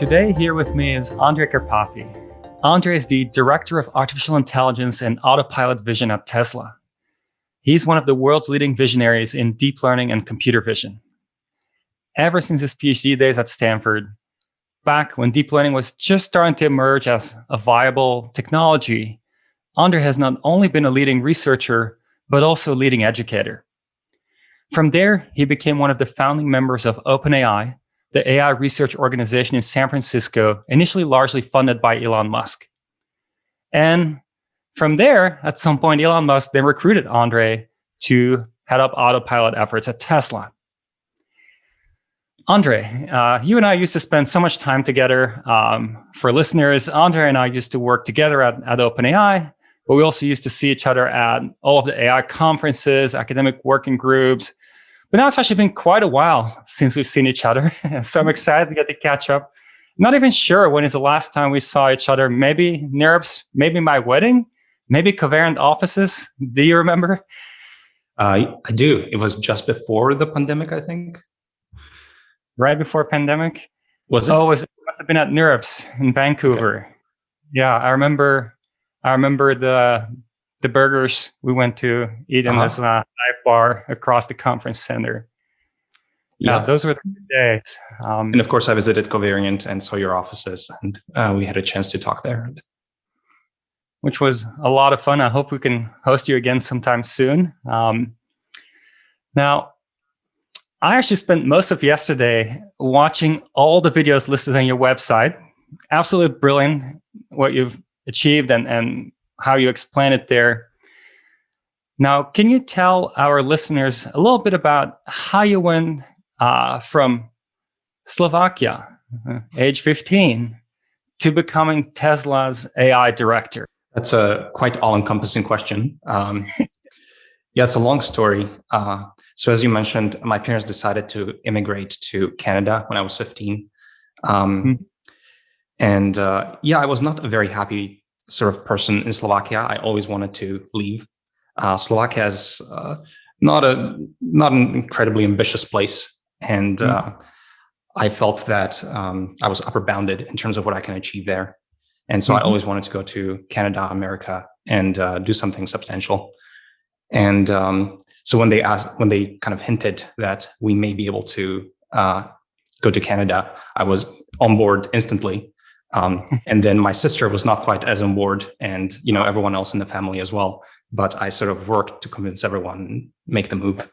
Today, here with me is Andrej Karpathy. Andrej is the Director of Artificial Intelligence and Autopilot Vision at Tesla. He's one of the world's leading visionaries in deep learning and computer vision. Ever since his PhD days at Stanford, back when deep learning was just starting to emerge as a viable technology, Andrej has not only been a leading researcher, but also a leading educator. From there, he became one of the founding members of OpenAI, the AI research organization in San Francisco, initially largely funded by Elon Musk. And from there, at some point, Elon Musk then recruited Andrej to head up autopilot efforts at Tesla. Andrej, you and I used to spend so much time together. For listeners, Andrej and I used to work together at OpenAI, but we also used to see each other at all of the AI conferences, academic working groups. But now it's actually been quite a while since we've seen each other. So I'm excited to get to catch up. Not even sure when is the last time we saw each other. Maybe NeurIPS, maybe my wedding, maybe Covariant offices. Do you remember? I do. It was just before the pandemic, I think. Right before pandemic? Was it? Oh, it must have been at NeurIPS in Vancouver. Okay. Yeah, I remember the burgers we went to eat in this dive bar across the conference center. Yeah, those were the good days. And of course, I visited Covariant and saw your offices, and we had a chance to talk there. Which was a lot of fun. I hope we can host you again sometime soon. Now, I actually spent most of yesterday watching all the videos listed on your website. Absolutely brilliant what you've achieved and how you explain it there. Now, can you tell our listeners a little bit about how you went from Slovakia, age 15, to becoming Tesla's AI director? That's a quite all-encompassing question. Yeah, it's a long story. So as you mentioned, my parents decided to immigrate to Canada when I was 15. And I was not a very happy sort of person in Slovakia. I always wanted to leave. Slovakia is not an incredibly ambitious place, and I felt that I was upper bounded in terms of what I can achieve there, and so I always wanted to go to Canada, America, and do something substantial. And so when they kind of hinted that we may be able to go to Canada, I was on board instantly. And then my sister was not quite as on board, and everyone else in the family as well. But I sort of worked to convince everyone and make the move.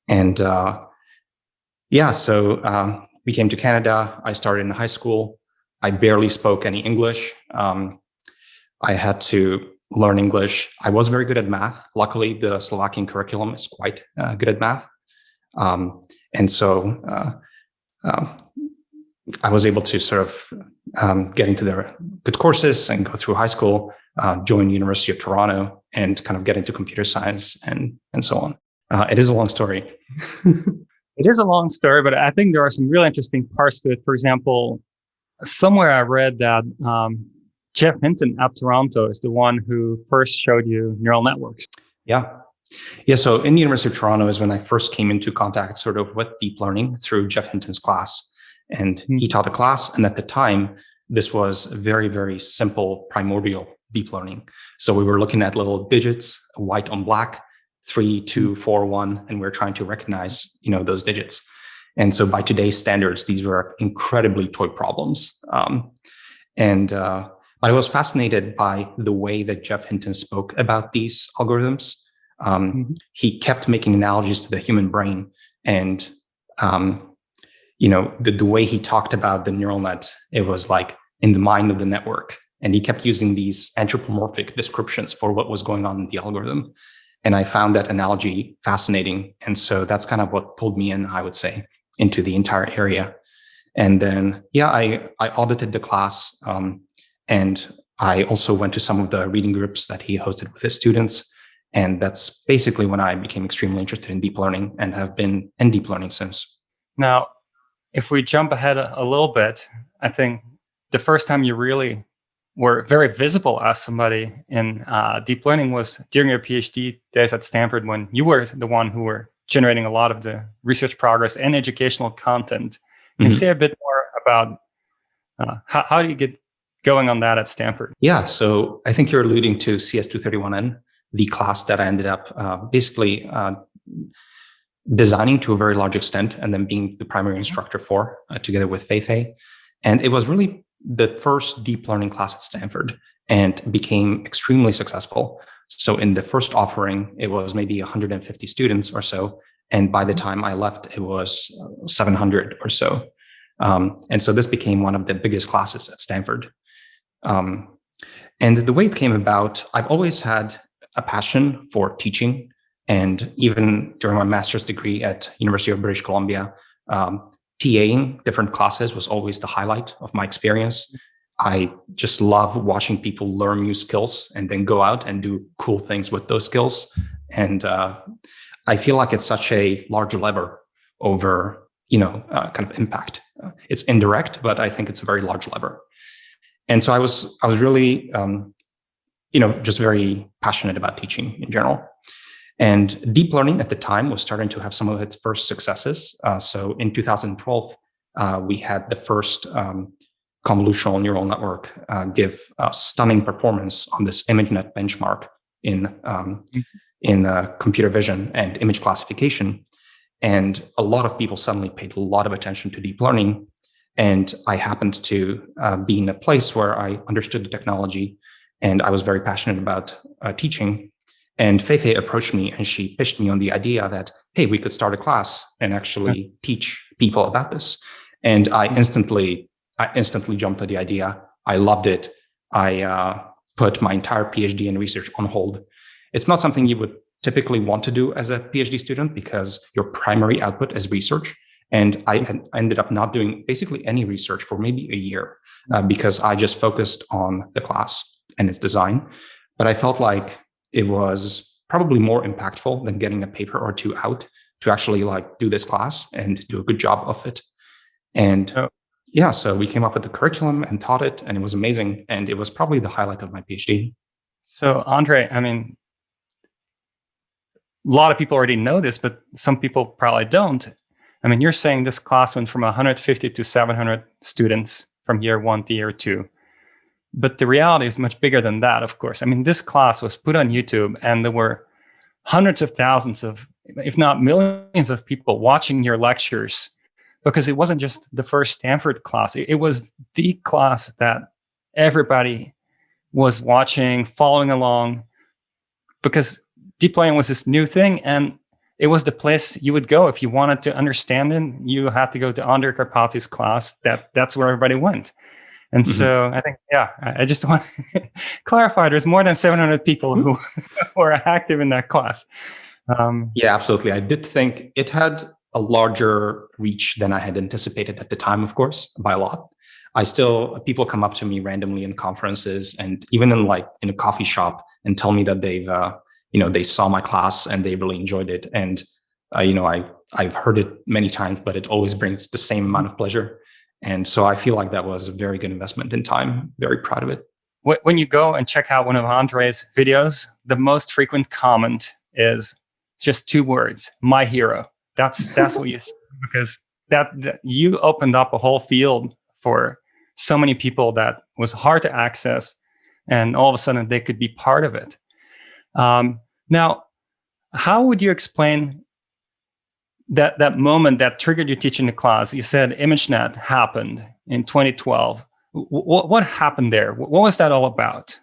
And so we came to Canada. I started in high school. I barely spoke any English. I had to learn English. I was very good at math. Luckily, the Slovakian curriculum is quite good at math. And so I was able to sort of get into the good courses and go through high school, join University of Toronto, and kind of get into computer science and so on. It is a long story. It is a long story, but I think there are some really interesting parts to it. For example, somewhere I read that Jeff Hinton at Toronto is the one who first showed you neural networks. Yeah. So in the University of Toronto is when I first came into contact sort of with deep learning through Jeff Hinton's class. And he taught a class. And at the time, this was very, very simple primordial deep learning. So we were looking at little digits, white on black, 3, 2, 4, 1, and we're trying to recognize, those digits. And so by today's standards, these were incredibly toy problems. But I was fascinated by the way that Jeff Hinton spoke about these algorithms. He kept making analogies to the human brain, and the way he talked about the neural net, it was like in the mind of the network. And he kept using these anthropomorphic descriptions for what was going on in the algorithm. And I found that analogy fascinating. And so that's kind of what pulled me in, I would say, into the entire area. And then, I audited the class. And I also went to some of the reading groups that he hosted with his students. And that's basically when I became extremely interested in deep learning and have been in deep learning since. Now, if we jump ahead a little bit, I think the first time you really were very visible as somebody in deep learning was during your PhD days at Stanford, when you were the one who were generating a lot of the research progress and educational content. Can you say a bit more about How do you get going on that at Stanford? Yeah, so I think you're alluding to CS231N, the class that I ended up basically designing to a very large extent and then being the primary instructor for, together with Feifei. And it was really the first deep learning class at Stanford and became extremely successful. So in the first offering, it was maybe 150 students or so. And by the time I left, it was 700 or so. And so this became one of the biggest classes at Stanford. And the way it came about, I've always had a passion for teaching. And even during my master's degree at University of British Columbia, TAing different classes was always the highlight of my experience. I just love watching people learn new skills and then go out and do cool things with those skills. And I feel like it's such a large lever over, kind of impact. It's indirect, but I think it's a very large lever. And so I was really, just very passionate about teaching in general. And deep learning at the time was starting to have some of its first successes. So in 2012, we had the first convolutional neural network give a stunning performance on this ImageNet benchmark in computer vision and image classification. And a lot of people suddenly paid a lot of attention to deep learning. And I happened to be in a place where I understood the technology and I was very passionate about teaching. And Feifei approached me and she pitched me on the idea that, hey, we could start a class and actually teach people about this. And I instantly jumped at the idea. I loved it. I put my entire PhD in research on hold. It's not something you would typically want to do as a PhD student because your primary output is research. And I ended up not doing basically any research for maybe a year because I just focused on the class and its design. But I felt like it was probably more impactful than getting a paper or two out to actually do this class and do a good job of it. And so we came up with the curriculum and taught it, and it was amazing. And it was probably the highlight of my PhD. So Andrej, a lot of people already know this, but some people probably don't. You're saying this class went from 150 to 700 students from year 1 to year 2. But the reality is much bigger than that, of course. This class was put on YouTube and there were hundreds of thousands of, if not millions of people watching your lectures because it wasn't just the first Stanford class. It was the class that everybody was watching, following along because deep learning was this new thing and it was the place you would go if you wanted to understand it. You had to go to Andrej Karpathy's class. That's where everybody went. And so I think, I just want to clarify, there's more than 700 people who were active in that class. Yeah, absolutely. I did think it had a larger reach than I had anticipated at the time, of course, by a lot. People come up to me randomly in conferences and even in a coffee shop and tell me that they saw my class and they really enjoyed it. And, I've heard it many times, but it always brings the same amount of pleasure. And so I feel like that was a very good investment in time. Very proud of it. When you go and check out one of Andrej's videos, the most frequent comment is just 2 words: my hero. That's what you see, because that you opened up a whole field for so many people that was hard to access, and all of a sudden they could be part of it. Now, how would you explain that moment that triggered you teaching the class? You said ImageNet happened in 2012. What happened there? What was that all about?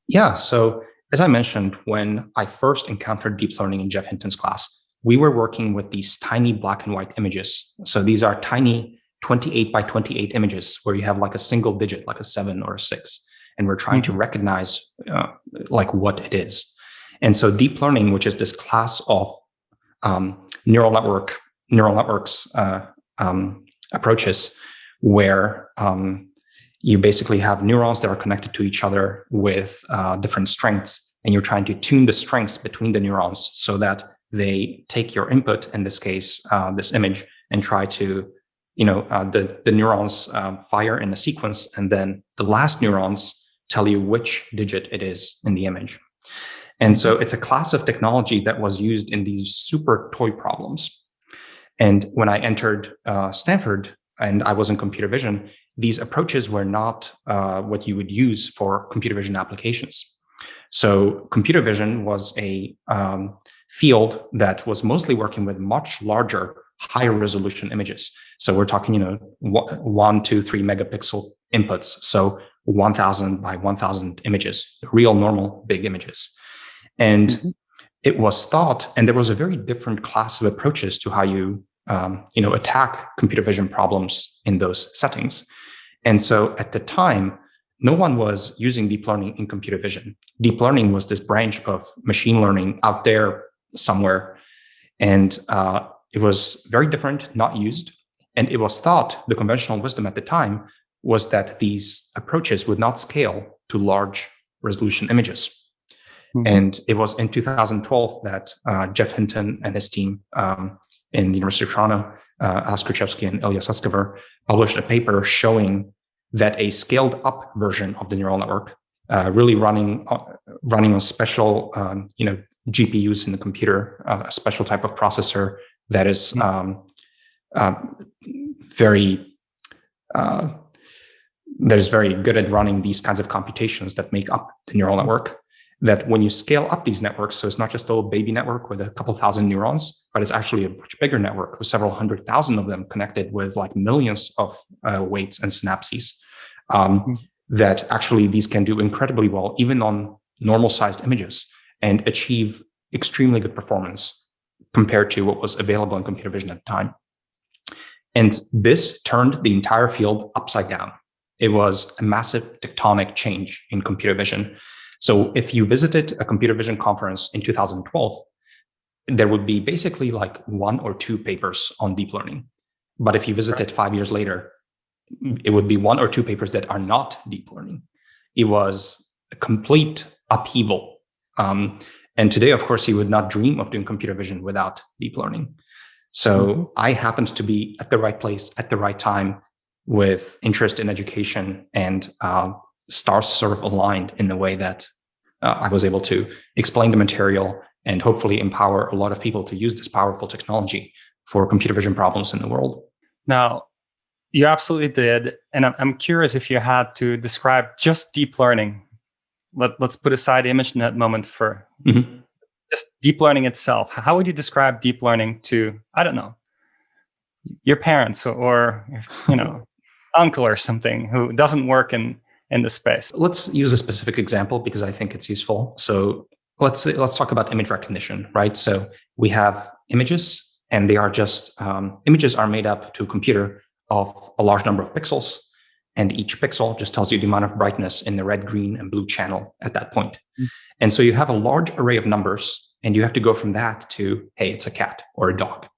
Yeah, so as I mentioned, when I first encountered deep learning in Jeff Hinton's class, we were working with these tiny black and white images. So these are tiny 28 by 28 images where you have a single digit, like a 7 or a 6. And we're trying to recognize what it is. And so deep learning, which is this class of neural networks approaches where you basically have neurons that are connected to each other with different strengths, and you're trying to tune the strengths between the neurons so that they take your input, in this case, this image, and try to, the neurons fire in a sequence, and then the last neurons tell you which digit it is in the image. And so it's a class of technology that was used in these super toy problems. And when I entered Stanford, and I was in computer vision, these approaches were not what you would use for computer vision applications. So computer vision was a field that was mostly working with much larger, higher resolution images. So we're talking, 1, 2, 3 megapixel inputs. So 1,000 by 1,000 images, real normal big images. And it was thought, and there was a very different class of approaches to how you, attack computer vision problems in those settings. And so at the time, no one was using deep learning in computer vision. Deep learning was this branch of machine learning out there somewhere. And it was very different, not used. And it was thought, the conventional wisdom at the time was that these approaches would not scale to large resolution images. And it was in 2012 that Jeff Hinton and his team in the University of Toronto, Alex Krichevsky and Ilya Sutskever, published a paper showing that a scaled up version of the neural network, really running on special, GPUs in the computer, a special type of processor that is very good at running these kinds of computations that make up the neural network. That when you scale up these networks, so it's not just a little baby network with a couple thousand neurons, but it's actually a much bigger network with several 100,000 of them connected with like millions of weights and synapses, that actually these can do incredibly well, even on normal sized images, and achieve extremely good performance compared to what was available in computer vision at the time. And this turned the entire field upside down. It was a massive tectonic change in computer vision. So if you visited a computer vision conference in 2012, there would be basically like 1 or 2 papers on deep learning. But if you visited 5 years later, it would be 1 or 2 papers that are not deep learning. It was a complete upheaval. And today, of course, you would not dream of doing computer vision without deep learning. So I happened to be at the right place at the right time with interest in education, and stars sort of aligned in the way that I was able to explain the material and hopefully empower a lot of people to use this powerful technology for computer vision problems in the world. Now, you absolutely did. And I'm curious if you had to describe just deep learning. Let's put aside ImageNet moment for just deep learning itself. How would you describe deep learning to, I don't know, your parents or uncle or something who doesn't work in the space? Let's use a specific example because I think it's useful. So let's talk about image recognition, right? So we have images, and they are just images are made up to a computer of a large number of pixels, and each pixel just tells you the amount of brightness in the red, green, and blue channel at that point. And so you have a large array of numbers, and you have to go from that to, hey, it's a cat or a dog.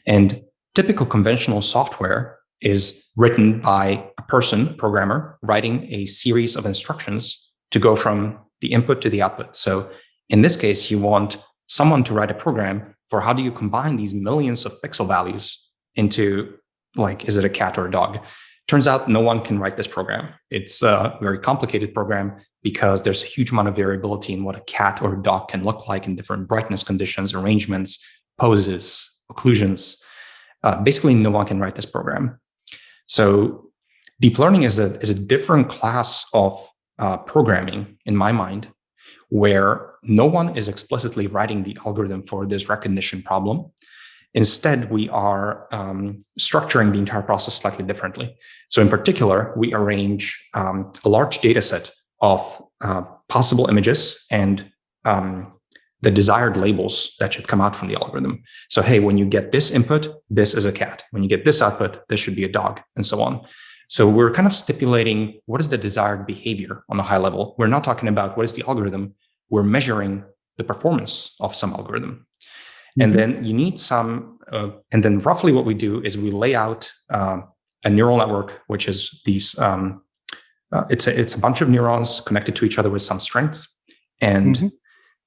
And typical conventional software is written by a programmer, writing a series of instructions to go from the input to the output. So in this case, you want someone to write a program for how do you combine these millions of pixel values into, like, is it a cat or a dog? Turns out no one can write this program. It's a very complicated program because there's a huge amount of variability in what a cat or a dog can look like in different brightness conditions, arrangements, poses, occlusions. Basically, no one can write this program. So deep learning is a different class of programming, in my mind, where no one is explicitly writing the algorithm for this recognition problem. Instead, we are structuring the entire process slightly differently. So in particular, we arrange a large data set of possible images and the desired labels that should come out from the algorithm. So, hey, when you get this input, this is a cat. When you get this output, this should be a dog, and so on. So we're kind of stipulating what is the desired behavior on a high level. We're not talking about what is the algorithm. We're measuring the performance of some algorithm. And then you need some, and then roughly what we do is we lay out a neural network, which is these, it's a bunch of neurons connected to each other with some strengths. And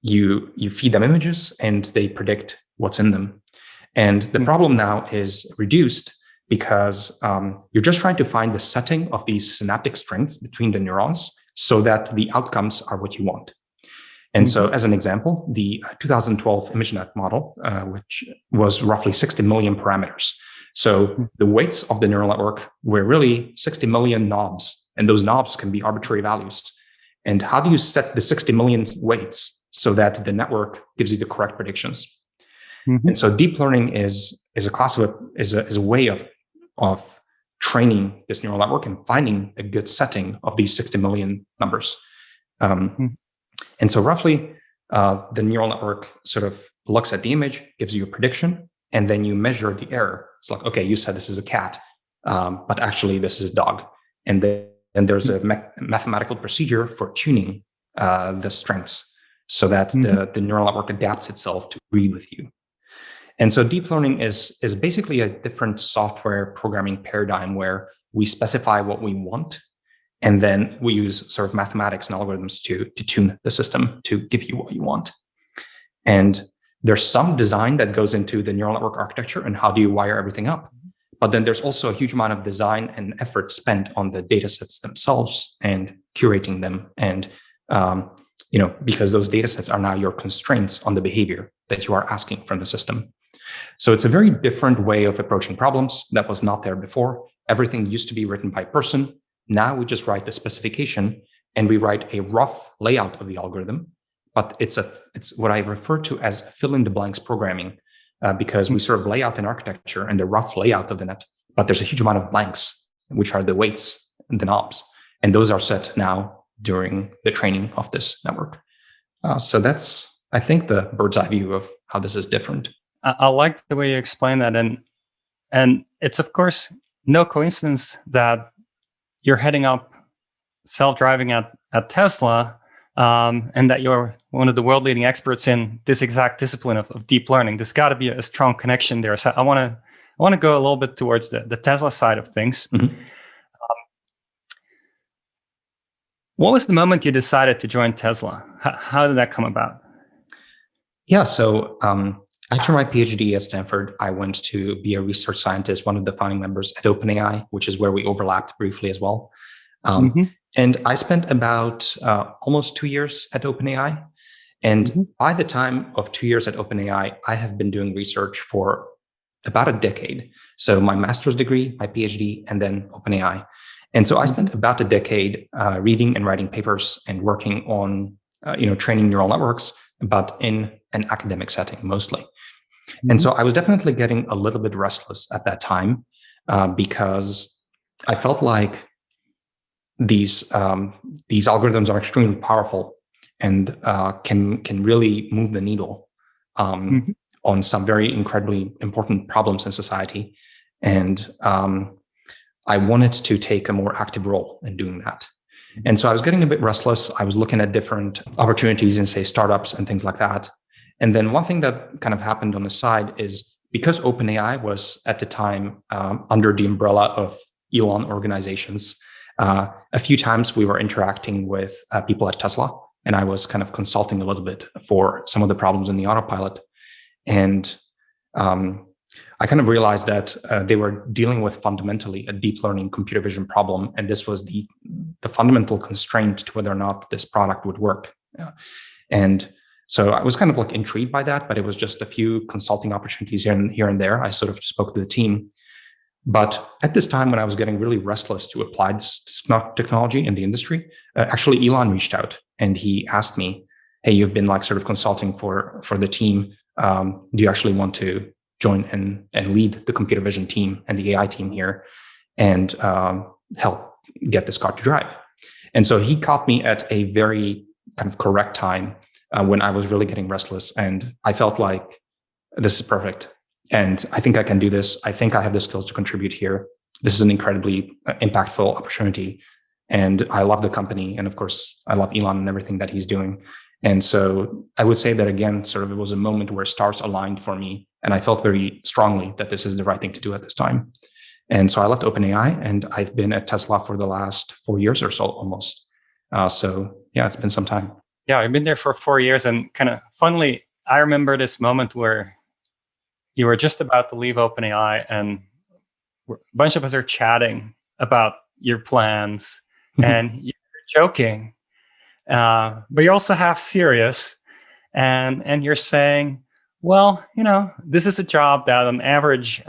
you feed them images and they predict what's in them. And the problem now is reduced because you're just trying to find the setting of these synaptic strengths between the neurons so that the outcomes are what you want. And so as an example, the 2012 ImageNet model, which was roughly 60 million parameters. So the weights of the neural network were really 60 million knobs, and those knobs can be arbitrary values. And how do you set the 60 million weights so that the network gives you the correct predictions? And so deep learning is a way of training this neural network and finding a good setting of these 60 million numbers. And so roughly, the neural network sort of looks at the image, gives you a prediction, and then you measure the error. It's like, okay, you said this is a cat, but actually this is a dog. And then there's a mathematical procedure for tuning the strengths so that the neural network adapts itself to agree with you. And so deep learning is basically a different software programming paradigm where we specify what we want, and then we use sort of mathematics and algorithms to tune the system to give you what you want. And there's some design that goes into the neural network architecture and how do you wire everything up. But then there's also a huge amount of design and effort spent on the data sets themselves and curating them. And, because those data sets are now your constraints on the behavior that you are asking from the system. So it's a very different way of approaching problems that was not there before. Everything used to be written by a person. Now we just write the specification and we write a rough layout of the algorithm, but it's what I refer to as fill in the blanks programming, because we sort of lay out an architecture and the rough layout of the net, but there's a huge amount of blanks, which are the weights and the knobs. And those are set now during the training of this network. So that's, I think, the bird's eye view of how this is different. I like the way you explain that. And it's, of course, no coincidence that you're heading up self-driving at Tesla, and that you're one of the world-leading experts in this exact discipline of deep learning. There's got to be a strong connection there. So I want to go a little bit towards the Tesla side of things. What was the moment you decided to join Tesla? How did that come about? Yeah, so after my PhD at Stanford, I went to be a research scientist, one of the founding members at OpenAI, which is where we overlapped briefly as well. And I spent about almost 2 years at OpenAI. And by the time of 2 years at OpenAI, I have been doing research for about a decade. So my master's degree, my PhD, and then OpenAI. And so I spent about a decade reading and writing papers and working on, training neural networks, but in an academic setting mostly. And so I was definitely getting a little bit restless at that time because I felt like these algorithms are extremely powerful and can really move the needle on some very incredibly important problems in society. And I wanted to take a more active role in doing that. And so I was getting a bit restless. I was looking at different opportunities in, say, startups and things like that. And then one thing that kind of happened on the side is because OpenAI was at the time under the umbrella of Elon organizations, a few times we were interacting with people at Tesla, and I was kind of consulting a little bit for some of the problems in the autopilot. And I kind of realized that they were dealing with fundamentally a deep learning computer vision problem. And this was the fundamental constraint to whether or not this product would work. And so I was kind of like intrigued by that, but it was just a few consulting opportunities here and there. I sort of spoke to the team. But at this time, when I was getting really restless to apply this smart technology in the industry, actually Elon reached out and he asked me, "Hey, you've been like sort of consulting for the team. Do you actually want to join and lead the computer vision team and the AI team here and help get this car to drive?" And so he caught me at a very kind of correct time when I was really getting restless. And I felt like this is perfect. And I think I can do this. I think I have the skills to contribute here. This is an incredibly impactful opportunity. And I love the company. And of course, I love Elon and everything that he's doing. And so I would say that, again, sort of it was a moment where stars aligned for me. And I felt very strongly that this is the right thing to do at this time. And so I left OpenAI and I've been at Tesla for the last 4 years or so almost. So yeah, it's been some time. Yeah, I've been there for 4 years. And kind of funnily, I remember this moment where you were just about to leave OpenAI and a bunch of us are chatting about your plans and you're joking, but you're also half serious. And you're saying, Well, this is a job that on average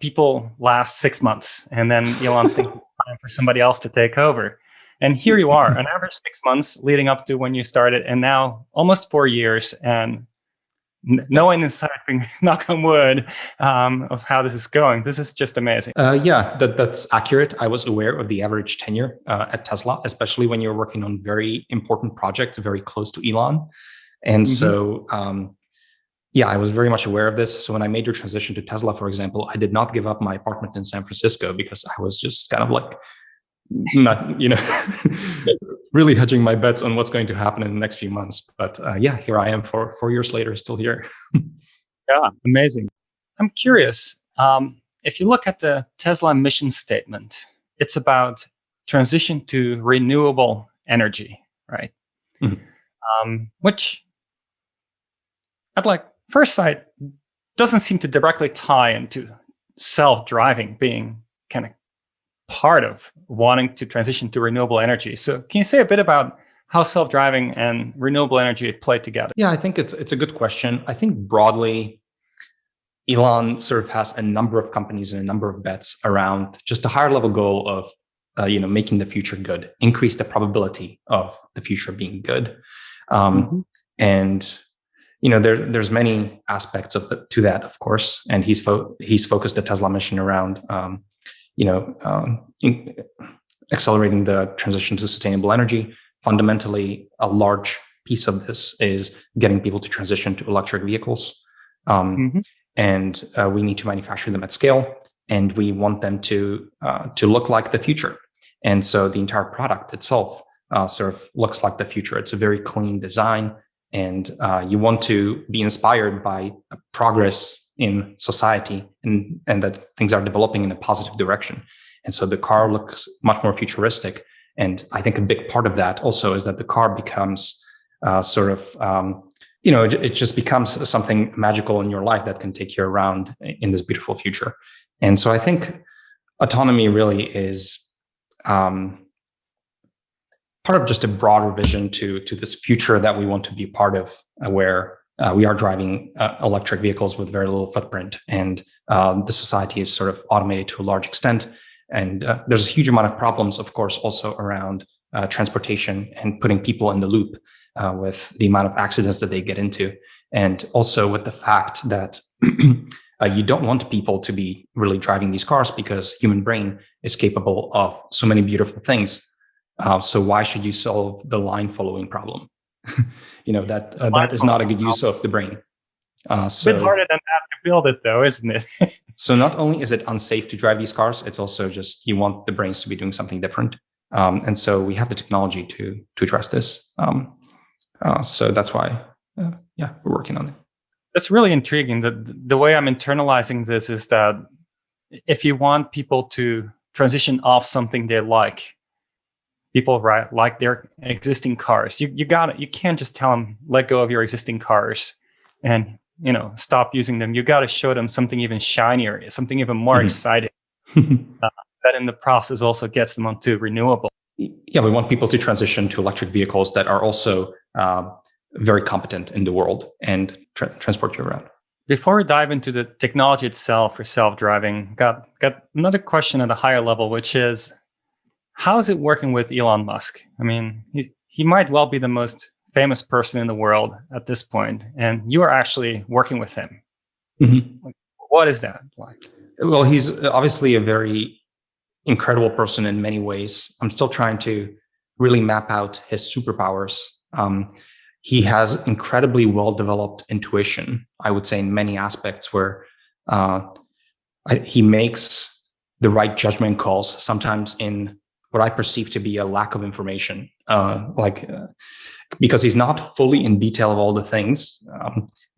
people last 6 months, and then Elon thinks it's time for somebody else to take over. And here you are, an average 6 months leading up to when you started, and now almost 4 years, and no one inside, knock on wood, of how this is going. This is just amazing. Yeah, that's accurate. I was aware of the average tenure at Tesla, especially when you're working on very important projects very close to Elon. And so, yeah, I was very much aware of this. So when I made the transition to Tesla, for example, I did not give up my apartment in San Francisco because I was just kind of like not, really hedging my bets on what's going to happen in the next few months. But yeah, here I am 4 years later, still here. Yeah, amazing. I'm curious. If you look at the Tesla mission statement, it's about transition to renewable energy, right? Which, at first sight, doesn't seem to directly tie into self-driving being kind of part of wanting to transition to renewable energy. So can you say a bit about how self-driving and renewable energy play together? Yeah, I think it's a good question. I think broadly, Elon sort of has a number of companies and a number of bets around just a higher level goal of making the future good, increase the probability of the future being good. And there's many aspects to that, of course. And he's focused the Tesla mission around accelerating the transition to sustainable energy. Fundamentally, a large piece of this is getting people to transition to electric vehicles. And we need to manufacture them at scale, and we want them to look like the future. And so the entire product itself sort of looks like the future. It's a very clean design, and you want to be inspired by progress in society and that things are developing in a positive direction. And so the car looks much more futuristic. And I think a big part of that also is that the car becomes it just becomes something magical in your life that can take you around in this beautiful future. And so I think autonomy really is part of just a broader vision to this future that we want to be part of, where we are driving electric vehicles with very little footprint, and the society is sort of automated to a large extent. And there's a huge amount of problems, of course, also around transportation and putting people in the loop with the amount of accidents that they get into. And also with the fact that you don't want people to be really driving these cars because human brain is capable of so many beautiful things. So why should you solve the line following problem? That is not a good use of the brain. A bit harder than that to build it, though, isn't it? So not only is it unsafe to drive these cars, it's also just you want the brains to be doing something different. And so we have the technology to address this. So that's why, we're working on it. That's really intriguing. The way I'm internalizing this is that if you want people to transition off something they like, people like their existing cars, you can't just tell them let go of your existing cars and stop using them. You got to show them something even shinier, something even more exciting. That in the process also gets them onto renewable. Yeah, we want people to transition to electric vehicles that are also very competent in the world and transport you around. Before we dive into the technology itself for self-driving, got another question at a higher level, which is, how is it working with Elon Musk? I mean, he might well be the most famous person in the world at this point, and you are actually working with him. What is that like? Well, he's obviously a very incredible person in many ways. I'm still trying to really map out his superpowers. He has incredibly well-developed intuition, I would say, in many aspects, where he makes the right judgment calls, sometimes in what I perceive to be a lack of information, because he's not fully in detail of all the things,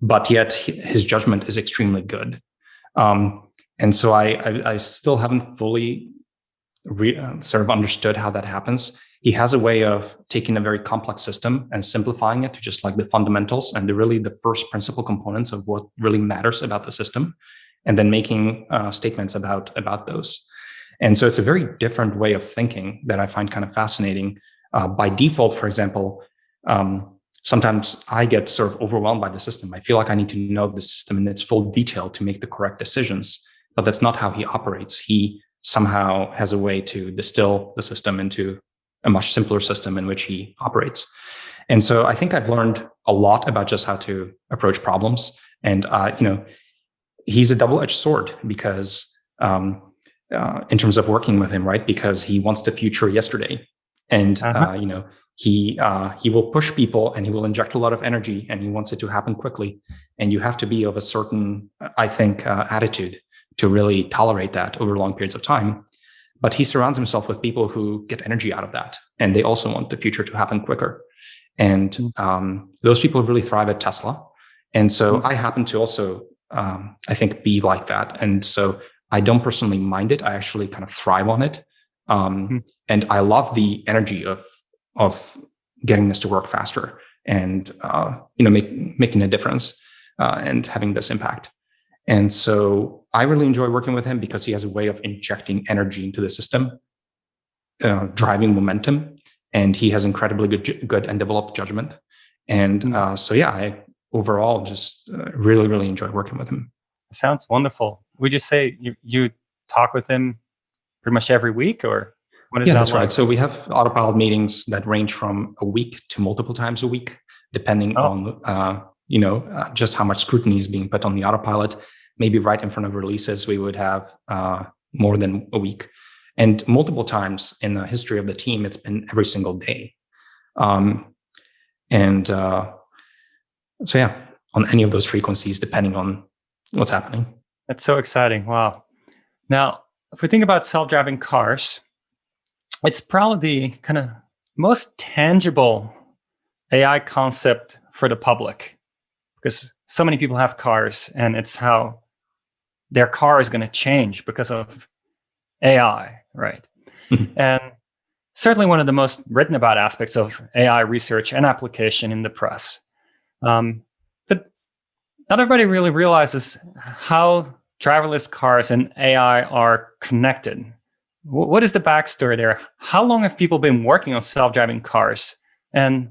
but yet his judgment is extremely good. And so I still haven't fully sort of understood how that happens. He has a way of taking a very complex system and simplifying it to just like the fundamentals and the first principal components of what really matters about the system, and then making statements about those. And so it's a very different way of thinking that I find kind of fascinating. By default, for example, sometimes I get sort of overwhelmed by the system. I feel like I need to know the system in its full detail to make the correct decisions, but that's not how he operates. He somehow has a way to distill the system into a much simpler system in which he operates. And so I think I've learned a lot about just how to approach problems. And, he's a double-edged sword because in terms of working with him, right? Because he wants the future yesterday. And, he will push people and he will inject a lot of energy and he wants it to happen quickly. And you have to be of a certain, I think, attitude to really tolerate that over long periods of time. But he surrounds himself with people who get energy out of that. And they also want the future to happen quicker. And those people really thrive at Tesla. And so I happen to also, I think, be like that. And so I don't personally mind it. I actually kind of thrive on it. And I love the energy of getting this to work faster and, making a difference and having this impact. And so I really enjoy working with him because he has a way of injecting energy into the system, driving momentum, and he has incredibly good and developed judgment. And I overall just really, really enjoy working with him. Sounds wonderful. Would you say you talk with him pretty much every week, or what is that? Yeah, that's right. So we have autopilot meetings that range from a week to multiple times a week, depending on just how much scrutiny is being put on the autopilot. Maybe right in front of releases, we would have more than a week. And multiple times in the history of the team, it's been every single day. On any of those frequencies, depending on what's happening. That's so exciting. Wow. Now, if we think about self-driving cars, it's probably the kind of most tangible AI concept for the public, because so many people have cars and it's how their car is going to change because of AI, right? And certainly one of the most written about aspects of AI research and application in the press. But not everybody really realizes how driverless cars and AI are connected. What is the backstory there? How long have people been working on self-driving cars? And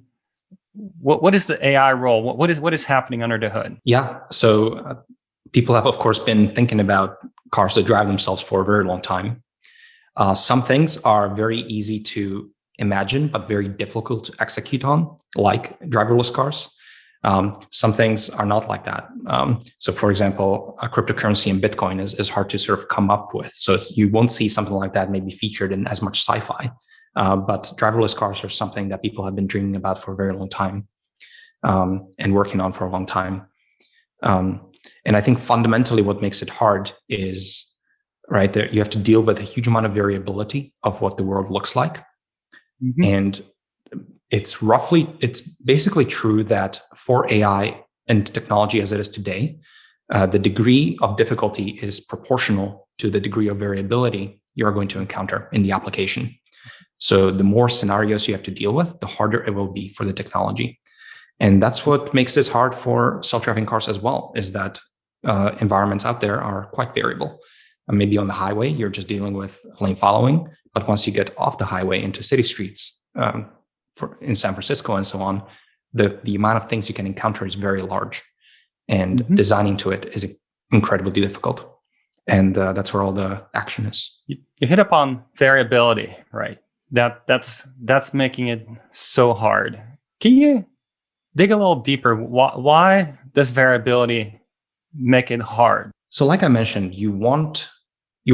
what is the AI role? What is happening under the hood? Yeah, so people have, of course, been thinking about cars that drive themselves for a very long time. Some things are very easy to imagine, but very difficult to execute on, like driverless cars. Some things are not like that. So, for example, a cryptocurrency and Bitcoin is hard to sort of come up with. So you won't see something like that maybe featured in as much sci-fi. But driverless cars are something that people have been dreaming about for a very long time and working on for a long time. And I think fundamentally what makes it hard is, right, that you have to deal with a huge amount of variability of what the world looks like. Mm-hmm. And it's basically true that for AI and technology as it is today, the degree of difficulty is proportional to the degree of variability you're going to encounter in the application. So the more scenarios you have to deal with, the harder it will be for the technology. And that's what makes this hard for self-driving cars as well, is that environments out there are quite variable. Maybe on the highway, you're just dealing with lane following. But once you get off the highway into city streets, in San Francisco and so on, the amount of things you can encounter is very large. And designing to it is incredibly difficult. And that's where all the action is. You hit upon variability, right? That's making it so hard. Can you dig a little deeper? Why does variability make it hard? So like I mentioned, you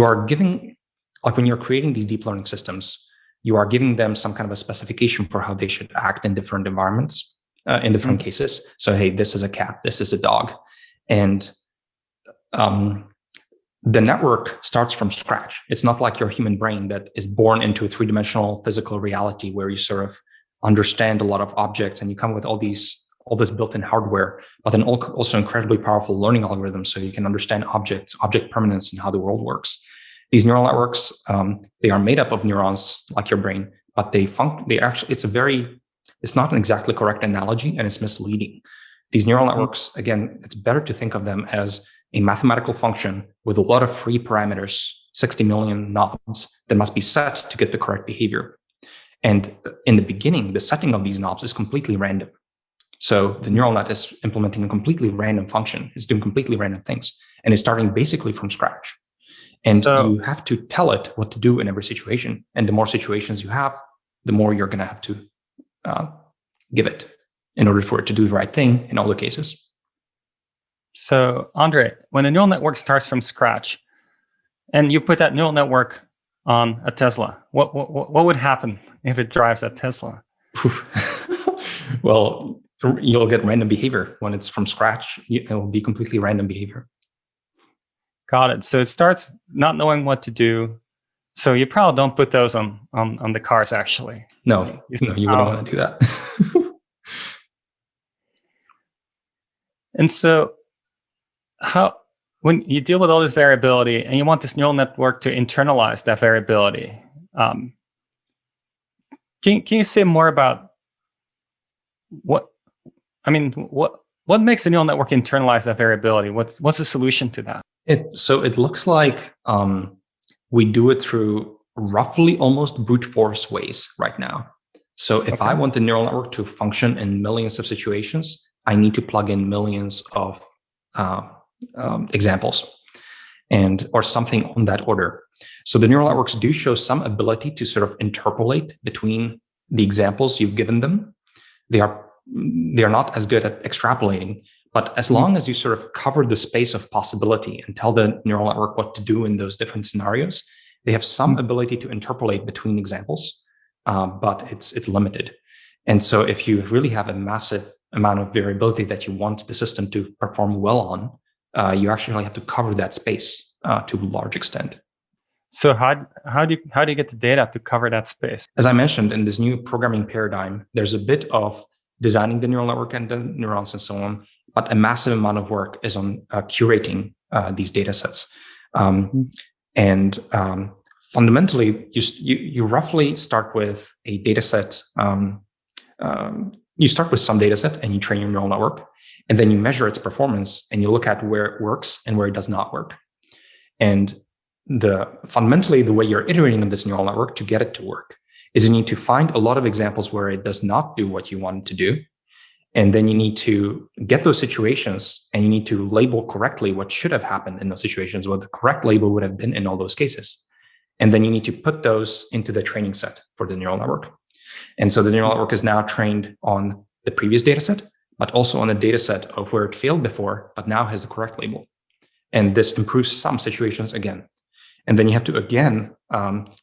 are giving, like when you're creating these deep learning systems, you are giving them some kind of a specification for how they should act in different environments, in different cases. So, hey, this is a cat, this is a dog. And the network starts from scratch. It's not like your human brain that is born into a three-dimensional physical reality where you sort of understand a lot of objects and you come with all this built-in hardware, but then also incredibly powerful learning algorithms so you can understand object permanence and how the world works. These neural networks, they are made up of neurons like your brain, but it's not an exactly correct analogy and it's misleading. These neural networks, again, it's better to think of them as a mathematical function with a lot of free parameters, 60 million knobs that must be set to get the correct behavior. And in the beginning, the setting of these knobs is completely random. So the neural net is implementing a completely random function. It's doing completely random things, and it's starting basically from scratch. And you have to tell it what to do in every situation. And the more situations you have, the more you're going to have to give it in order for it to do the right thing in all the cases. So, Andrej, when a neural network starts from scratch, and you put that neural network on a Tesla, what would happen if it drives that Tesla? Well, you'll get random behavior when it's from scratch. It will be completely random behavior. Got it. So it starts not knowing what to do. So you probably don't put those on the cars, actually. No, you wouldn't want to do that. And so when you deal with all this variability and you want this neural network to internalize that variability, can you say more about what makes the neural network internalize that variability? What's the solution to that? So it looks like we do it through roughly almost brute force ways right now. So if I want the neural network to function in millions of situations, I need to plug in millions of examples or something on that order. So the neural networks do show some ability to sort of interpolate between the examples you've given them. They are not as good at extrapolating, but as long as you sort of cover the space of possibility and tell the neural network what to do in those different scenarios, they have some ability to interpolate between examples, but it's limited. And so if you really have a massive amount of variability that you want the system to perform well on, you actually have to cover that space to a large extent. So how do you get the data to cover that space? As I mentioned, in this new programming paradigm, there's a bit of designing the neural network and the neurons and so on, but a massive amount of work is on curating these data sets. And fundamentally, you roughly start with a data set. You start with some data set and you train your neural network, and then you measure its performance and you look at where it works and where it does not work. And fundamentally, the way you're iterating on this neural network to get it to work is you need to find a lot of examples where it does not do what you want it to do. And then you need to get those situations and you need to label correctly what should have happened in those situations, what the correct label would have been in all those cases. And then you need to put those into the training set for the neural network. And so the neural network is now trained on the previous data set, but also on a data set of where it failed before, but now has the correct label. And this improves some situations again. And then you have to, again,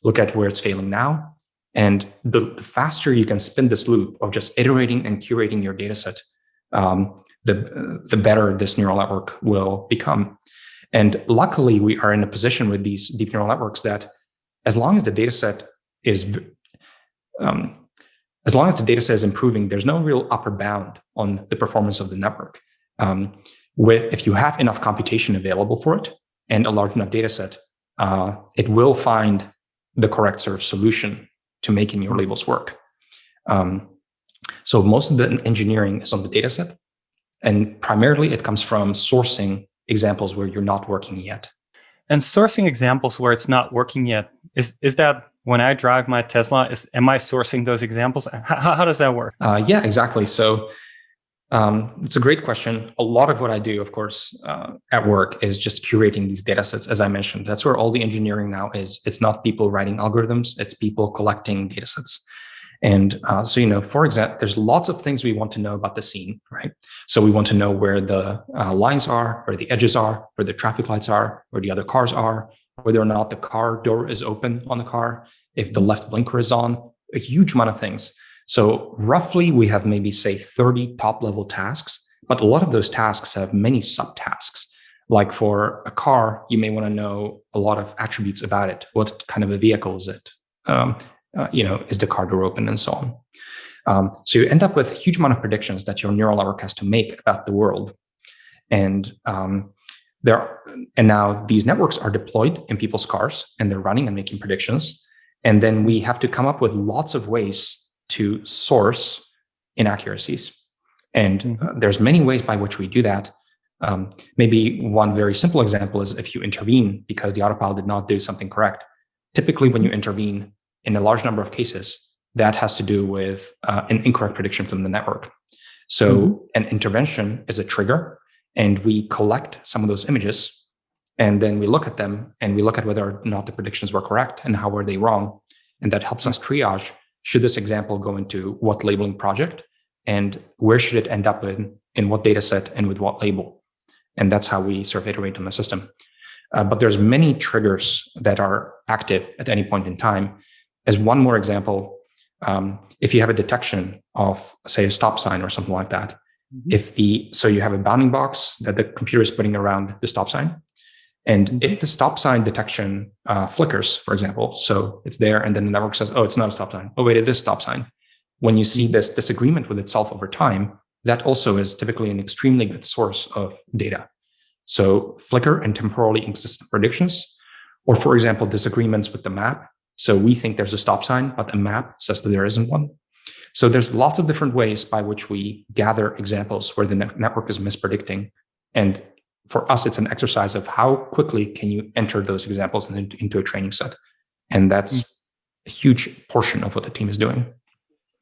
look at where it's failing now. And the faster you can spin this loop of just iterating and curating your data set, the better this neural network will become. And luckily, we are in a position with these deep neural networks that as long as the data set is improving, there's no real upper bound on the performance of the network. If you have enough computation available for it and a large enough data set, it will find the correct sort of solution to making your labels work. So most of the engineering is on the data set, and primarily it comes from sourcing examples where you're not working yet. And sourcing examples where it's not working yet, is that when I drive my Tesla, am I sourcing those examples? How does that work? Yeah, exactly. So it's a great question. A lot of what I do, of course, at work is just curating these data sets. As I mentioned, that's where all the engineering now is. It's not people writing algorithms, it's people collecting data sets. And so, for example, there's lots of things we want to know about the scene, right? So we want to know where the lines are, where the edges are, where the traffic lights are, where the other cars are, whether or not the car door is open on the car, if the left blinker is on, a huge amount of things. So roughly we have maybe say 30 top level tasks, but a lot of those tasks have many subtasks. Like for a car, you may want to know a lot of attributes about it. What kind of a vehicle is it? Is the car door open and so on. So you end up with a huge amount of predictions that your neural network has to make about the world. And now these networks are deployed in people's cars and they're running and making predictions. And then we have to come up with lots of ways to source inaccuracies. And there's many ways by which we do that. Maybe one very simple example is if you intervene because the autopilot did not do something correct. Typically, when you intervene in a large number of cases, that has to do with an incorrect prediction from the network. So an intervention is a trigger, and we collect some of those images, and then we look at them and we look at whether or not the predictions were correct and how were they wrong. And that helps us triage, should this example go into what labeling project, and where should it end up in what data set and with what label. And that's how we sort of iterate on the system. But there's many triggers that are active at any point in time. As one more example, if you have a detection of, say, a stop sign or something like that, so you have a bounding box that the computer is putting around the stop sign. And if the stop sign detection flickers, for example, so it's there and then the network says, oh, it's not a stop sign. Oh, wait, it is a stop sign. When you see this disagreement with itself over time, that also is typically an extremely good source of data. So flicker and temporally inconsistent predictions, or for example, disagreements with the map. So we think there's a stop sign, but the map says that there isn't one. So there's lots of different ways by which we gather examples where the network is mispredicting. And for us, it's an exercise of how quickly can you enter those examples into a training set. And that's a huge portion of what the team is doing.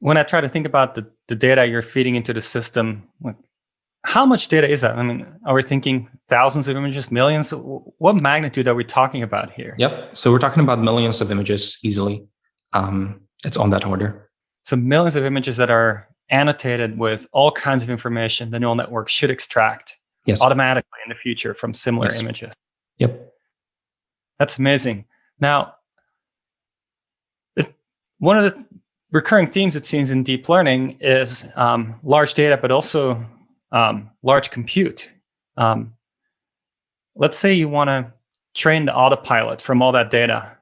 When I try to think about the data you're feeding into the system, how much data is that? I mean, are we thinking thousands of images, millions? What magnitude are we talking about here? Yep. So we're talking about millions of images easily. It's on that order. So millions of images that are annotated with all kinds of information the neural network should extract automatically in the future from similar images. Yep. That's amazing. Now, one of the recurring themes it seems in deep learning is large data, but also large compute. Let's say you want to train the autopilot from all that data.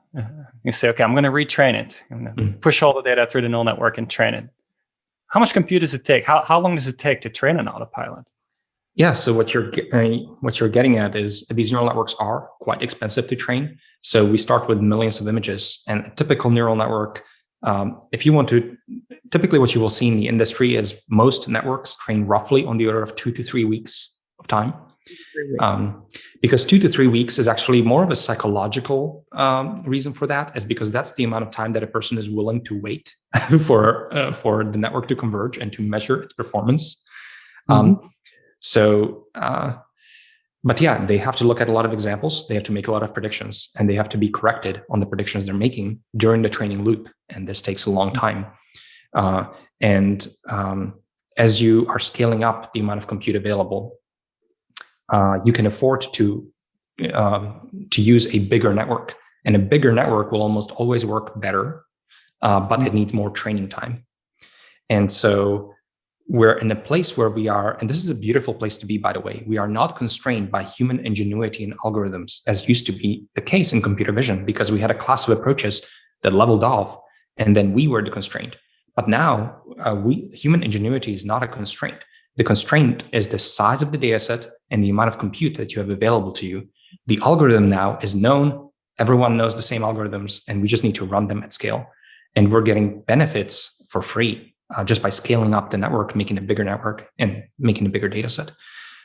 You say, okay, I'm going to retrain it. I'm going to push all the data through the neural network and train it. How much compute does it take? How long does it take to train an autopilot? Yeah, so what you're getting at is these neural networks are quite expensive to train. So we start with millions of images, and a typical neural network, if you want to, typically what you will see in the industry is most networks train roughly on the order of 2 to 3 weeks of time. Because 2 to 3 weeks is actually more of a psychological reason for that, is because that's the amount of time that a person is willing to wait for the network to converge and to measure its performance. But yeah, they have to look at a lot of examples. They have to make a lot of predictions, and they have to be corrected on the predictions they're making during the training loop. And this takes a long time. As you are scaling up the amount of compute available, you can afford to use a bigger network, and a bigger network will almost always work better, but it needs more training time. And so we're in a place where we are, and this is a beautiful place to be, by the way, we are not constrained by human ingenuity and algorithms, as used to be the case in computer vision, because we had a class of approaches that leveled off, and then we were the constraint. But now, human ingenuity is not a constraint. The constraint is the size of the data set and the amount of compute that you have available to you. The algorithm now is known. Everyone knows the same algorithms, and we just need to run them at scale. And we're getting benefits for free just by scaling up the network, making a bigger network, and making a bigger data set.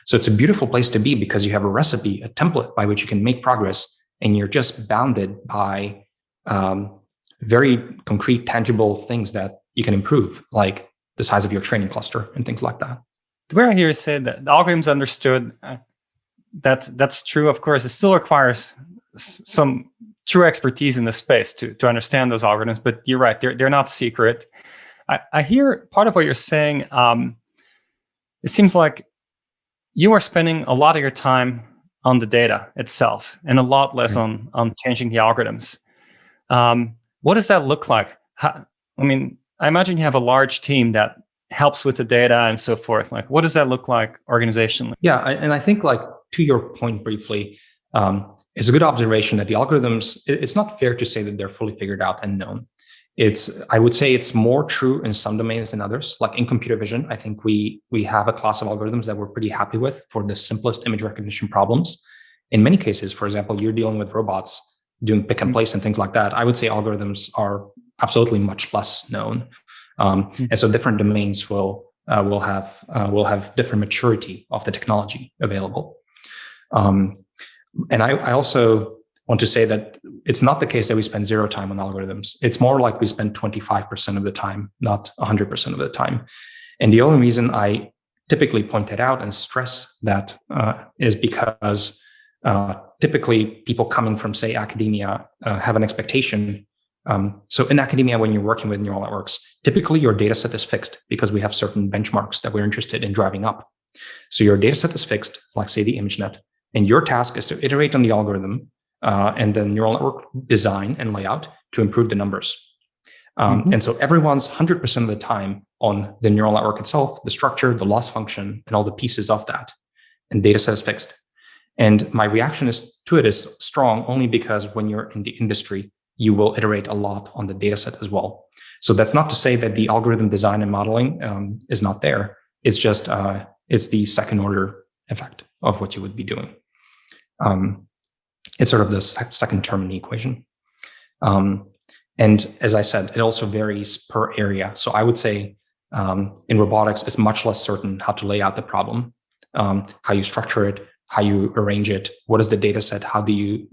So it's a beautiful place to be, because you have a recipe, a template by which you can make progress, and you're just bounded by very concrete, tangible things that you can improve, like the size of your training cluster and things like that. The way I hear you say that the algorithm's understood, that's true. Of course, it still requires some true expertise in the space to understand those algorithms. But you're right; they're not secret. I hear part of what you're saying. It seems like you are spending a lot of your time on the data itself and a lot less on changing the algorithms. What does that look like? I imagine you have a large team that helps with the data and so forth. Like, what does that look like organizationally? Yeah, and I think, like, to your point briefly, it's a good observation that the algorithms, it's not fair to say that they're fully figured out and known. I would say it's more true in some domains than others. Like in computer vision, I think we have a class of algorithms that we're pretty happy with for the simplest image recognition problems. In many cases, for example, you're dealing with robots doing pick and place and things like that. I would say algorithms are absolutely much less known. And so different domains will have different maturity of the technology available. And I also want to say that it's not the case that we spend zero time on algorithms. It's more like we spend 25% of the time, not 100% of the time. And the only reason I typically point that out and stress that is because typically people coming from, say, academia have an expectation. So in academia, when you're working with neural networks, typically your data set is fixed because we have certain benchmarks that we're interested in driving up. So your data set is fixed, like say the ImageNet, and your task is to iterate on the algorithm and the neural network design and layout to improve the numbers. And so everyone's 100% of the time on the neural network itself, the structure, the loss function, and all the pieces of that. And data set is fixed. And my reaction to it is strong only because when you're in the industry, you will iterate a lot on the data set as well. So that's not to say that the algorithm design and modeling is not there. It's just, it's the second order effect of what you would be doing. It's sort of the second term in the equation. And as I said, it also varies per area. So I would say in robotics, it's much less certain how to lay out the problem, how you structure it, how you arrange it, what is the data set, how do you,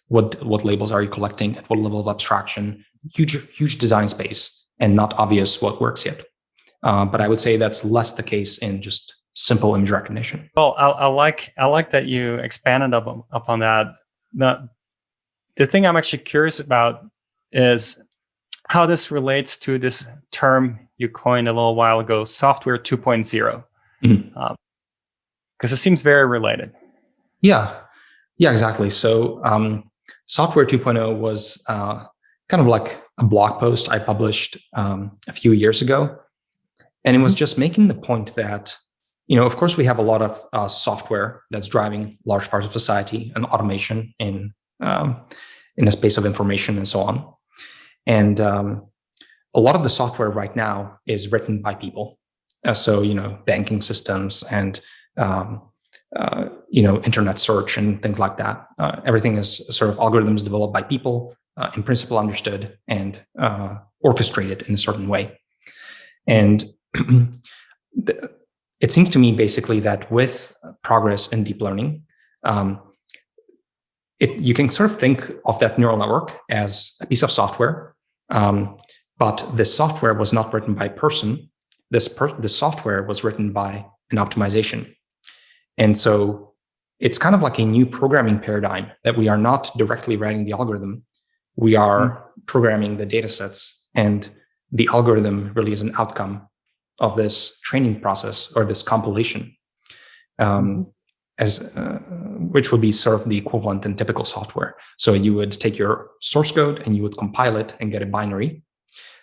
what labels are you collecting, at what level of abstraction, huge design space, and not obvious what works yet. But I would say that's less the case in just simple image recognition. Well, I like that you expanded upon that. The thing I'm actually curious about is how this relates to this term you coined a little while ago, software 2.0, because it seems very related. Yeah, exactly. So software 2.0 was kind of like a blog post I published a few years ago. And it was just making the point that, of course, we have a lot of software that's driving large parts of society and automation in a space of information and so on. And a lot of the software right now is written by people. So, banking systems and, internet search and things like that. Everything is sort of algorithms developed by people, in principle understood and orchestrated in a certain way. And it seems to me basically that with progress in deep learning, you can sort of think of that neural network as a piece of software, but this software was not written by a person. This software was written by an optimization. And so it's kind of like a new programming paradigm that we are not directly writing the algorithm. We are programming the data sets, and the algorithm really is an outcome of this training process or this compilation, which would be sort of the equivalent in typical software. So you would take your source code and you would compile it and get a binary.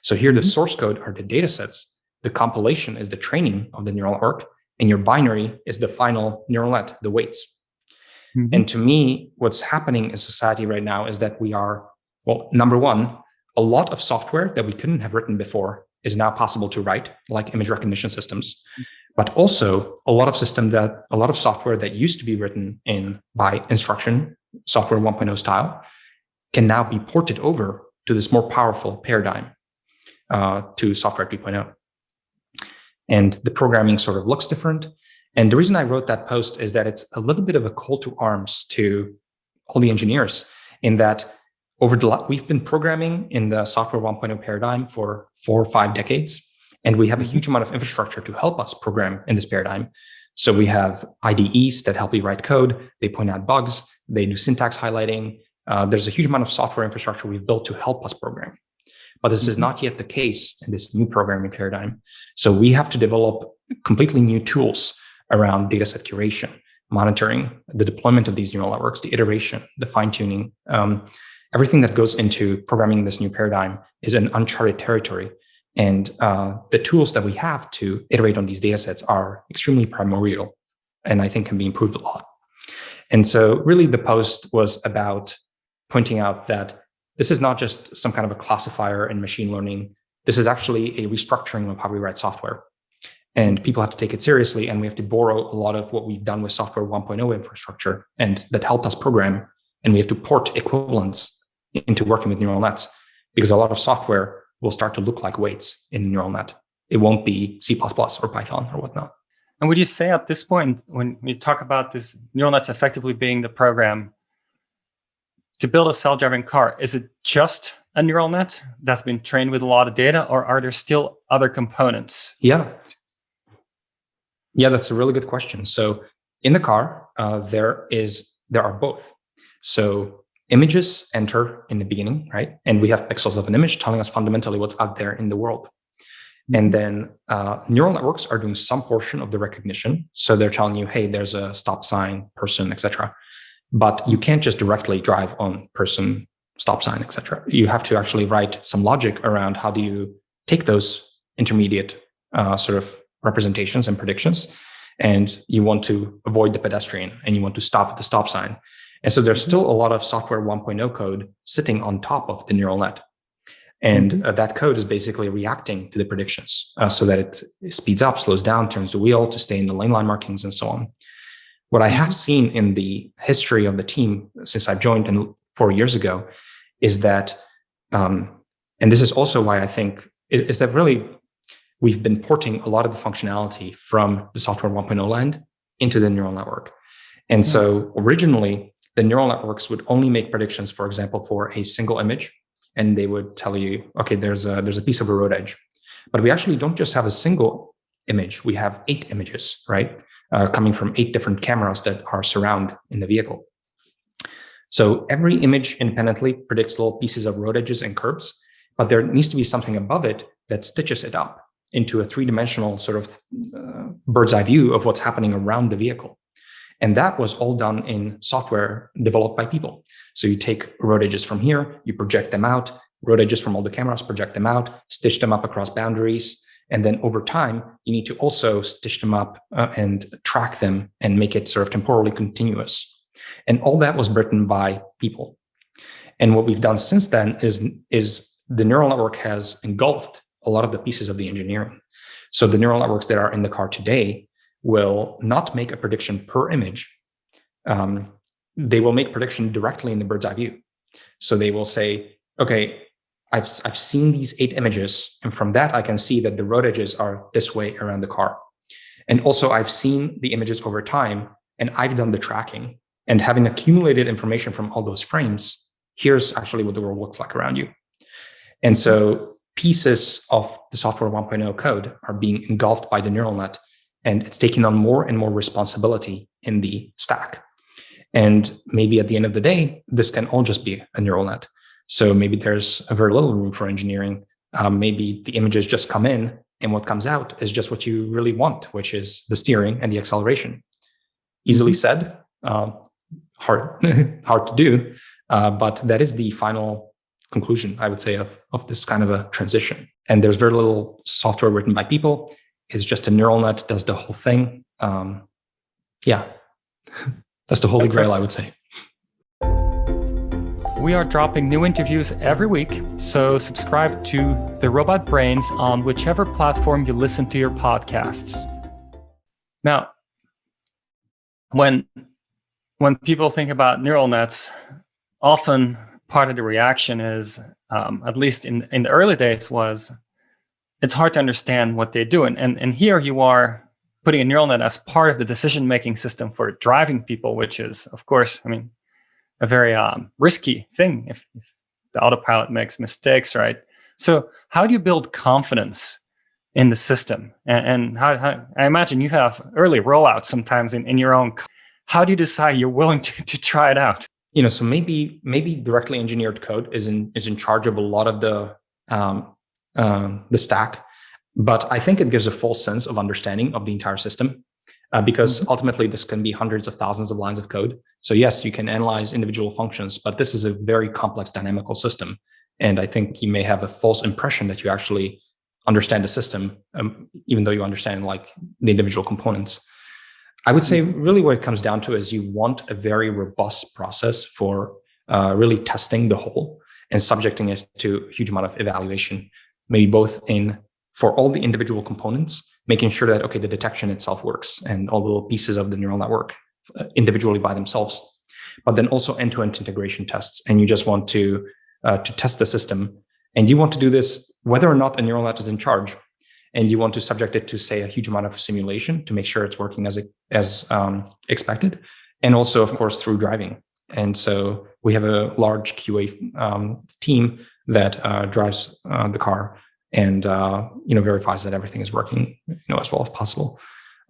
So here the source code are the data sets. The compilation is the training of the neural network, and your binary is the final neural net, the weights. And to me, what's happening in society right now is that we are, well, number one, a lot of software that we couldn't have written before is now possible to write, like image recognition systems. But also a lot of software that used to be written by instruction, software 1.0 style, can now be ported over to this more powerful paradigm, to software 2.0. And the programming sort of looks different. And the reason I wrote that post is that it's a little bit of a call to arms to all the engineers, in that we've been programming in the software 1.0 paradigm for 4 or 5 decades. And we have a huge amount of infrastructure to help us program in this paradigm. So we have IDEs that help you write code. They point out bugs. They do syntax highlighting. There's a huge amount of software infrastructure we've built to help us program. But this is not yet the case in this new programming paradigm. So we have to develop completely new tools around dataset curation, monitoring, the deployment of these neural networks, the iteration, the fine-tuning. Everything that goes into programming this new paradigm is an uncharted territory. And the tools that we have to iterate on these data sets are extremely primordial, and I think can be improved a lot. And so really the post was about pointing out that this is not just some kind of a classifier in machine learning. This is actually a restructuring of how we write software. And people have to take it seriously, and we have to borrow a lot of what we've done with software 1.0 infrastructure and that helped us program. And we have to port equivalents into working with neural nets, because a lot of software will start to look like weights in a neural net. It won't be C++ or Python or whatnot. And would you say at this point, when you talk about this neural nets effectively being the program to build a self-driving car, is it just a neural net that's been trained with a lot of data, or are there still other components? Yeah. Yeah, that's a really good question. So in the car, there are both. So images enter in the beginning, right? And we have pixels of an image telling us fundamentally what's out there in the world. And then neural networks are doing some portion of the recognition. So they're telling you, hey, there's a stop sign, person, etc. But you can't just directly drive on person, stop sign, etc. You have to actually write some logic around how do you take those intermediate sort of representations and predictions, and you want to avoid the pedestrian and you want to stop at the stop sign. And so there's still a lot of software 1.0 code sitting on top of the neural net. And that code is basically reacting to the predictions so that it speeds up, slows down, turns the wheel to stay in the lane line markings and so on. What I have seen in the history of the team since I joined 4 years ago is that, and this is also why I think, is that really we've been porting a lot of the functionality from the software 1.0 land into the neural network. And so originally, the neural networks would only make predictions, for example, for a single image. And they would tell you, okay, there's a piece of a road edge. But we actually don't just have a single image. We have 8 images, right? Coming from 8 different cameras that are surround in the vehicle. So every image independently predicts little pieces of road edges and curbs, but there needs to be something above it that stitches it up into a 3-dimensional sort of bird's eye view of what's happening around the vehicle. And that was all done in software developed by people. So you take road edges from here, you project them out, road edges from all the cameras, project them out, stitch them up across boundaries. And then over time, you need to also stitch them up and track them and make it sort of temporally continuous. And all that was written by people. And what we've done since then is the neural network has engulfed a lot of the pieces of the engineering. So the neural networks that are in the car today will not make a prediction per image. They will make prediction directly in the bird's eye view. So they will say, okay, I've seen these 8 images, and from that I can see that the road edges are this way around the car. And also I've seen the images over time, and I've done the tracking. And having accumulated information from all those frames, here's actually what the world looks like around you. And so pieces of the software 1.0 code are being engulfed by the neural net, and it's taking on more and more responsibility in the stack. And maybe at the end of the day, this can all just be a neural net. So maybe there's a very little room for engineering. Maybe the images just come in, and what comes out is just what you really want, which is the steering and the acceleration. Easily said, hard to do, but that is the final conclusion, I would say, of this kind of a transition. And there's very little software written by people. It's just a neural net does the whole thing. Yeah, that's the holy grail, I would say. We are dropping new interviews every week, so subscribe to The Robot Brains on whichever platform you listen to your podcasts. Now, when people think about neural nets, often part of the reaction is, at least in the early days, was it's hard to understand what they do. And here you are putting a neural net as part of the decision-making system for driving people, which is, of course, a very risky thing if the autopilot makes mistakes, right? So how do you build confidence in the system? And how I imagine you have early rollouts sometimes in your own. How do you decide you're willing to try it out? So maybe directly engineered code is in charge of a lot of the stack, but I think it gives a false sense of understanding of the entire system. Because ultimately this can be hundreds of thousands of lines of code. So yes, you can analyze individual functions, but this is a very complex dynamical system. And I think you may have a false impression that you actually understand the system, even though you understand like the individual components. I would say really what it comes down to is you want a very robust process for really testing the whole and subjecting it to a huge amount of evaluation, maybe both for all the individual components, making sure that, okay, the detection itself works and all the little pieces of the neural network individually by themselves, but then also end-to-end integration tests. And you just want to test the system. And you want to do this whether or not a neural net is in charge. And you want to subject it to, say, a huge amount of simulation to make sure it's working as expected. And also, of course, through driving. And so we have a large QA team that drives the car and verifies that everything is working as well as possible.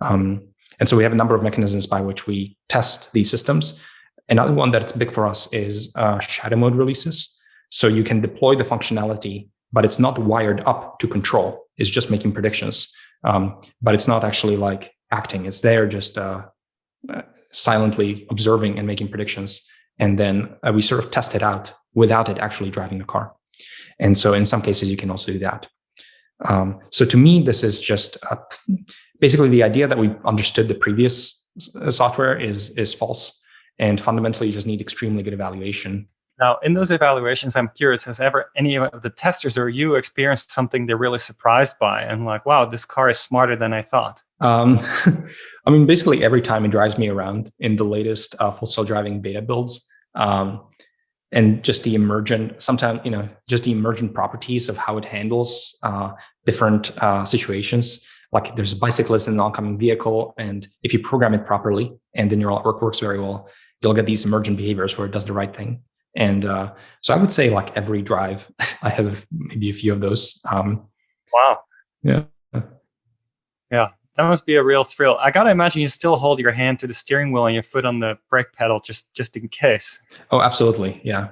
And so we have a number of mechanisms by which we test these systems. Another one that's big for us is shadow mode releases. So you can deploy the functionality, but it's not wired up to control. It's just making predictions, but it's not actually like acting. It's there just silently observing and making predictions. And then we sort of test it out without it actually driving the car. And so in some cases, you can also do that. So to me, this is just basically the idea that we understood the previous software is false. And fundamentally, you just need extremely good evaluation. Now, in those evaluations, I'm curious, has ever any of the testers or you experienced something they're really surprised by and like, wow, this car is smarter than I thought? I mean, basically every time it drives me around in the latest full self-driving beta builds, and just the emergent, sometimes, just the emergent properties of how it handles different situations. Like there's a bicyclist in an oncoming vehicle, and if you program it properly and the neural network works very well, you'll get these emergent behaviors where it does the right thing. And so I would say like every drive, I have maybe a few of those. Wow. Yeah. Yeah, that must be a real thrill. I got to imagine you still hold your hand to the steering wheel and your foot on the brake pedal just in case. Oh, absolutely. Yeah.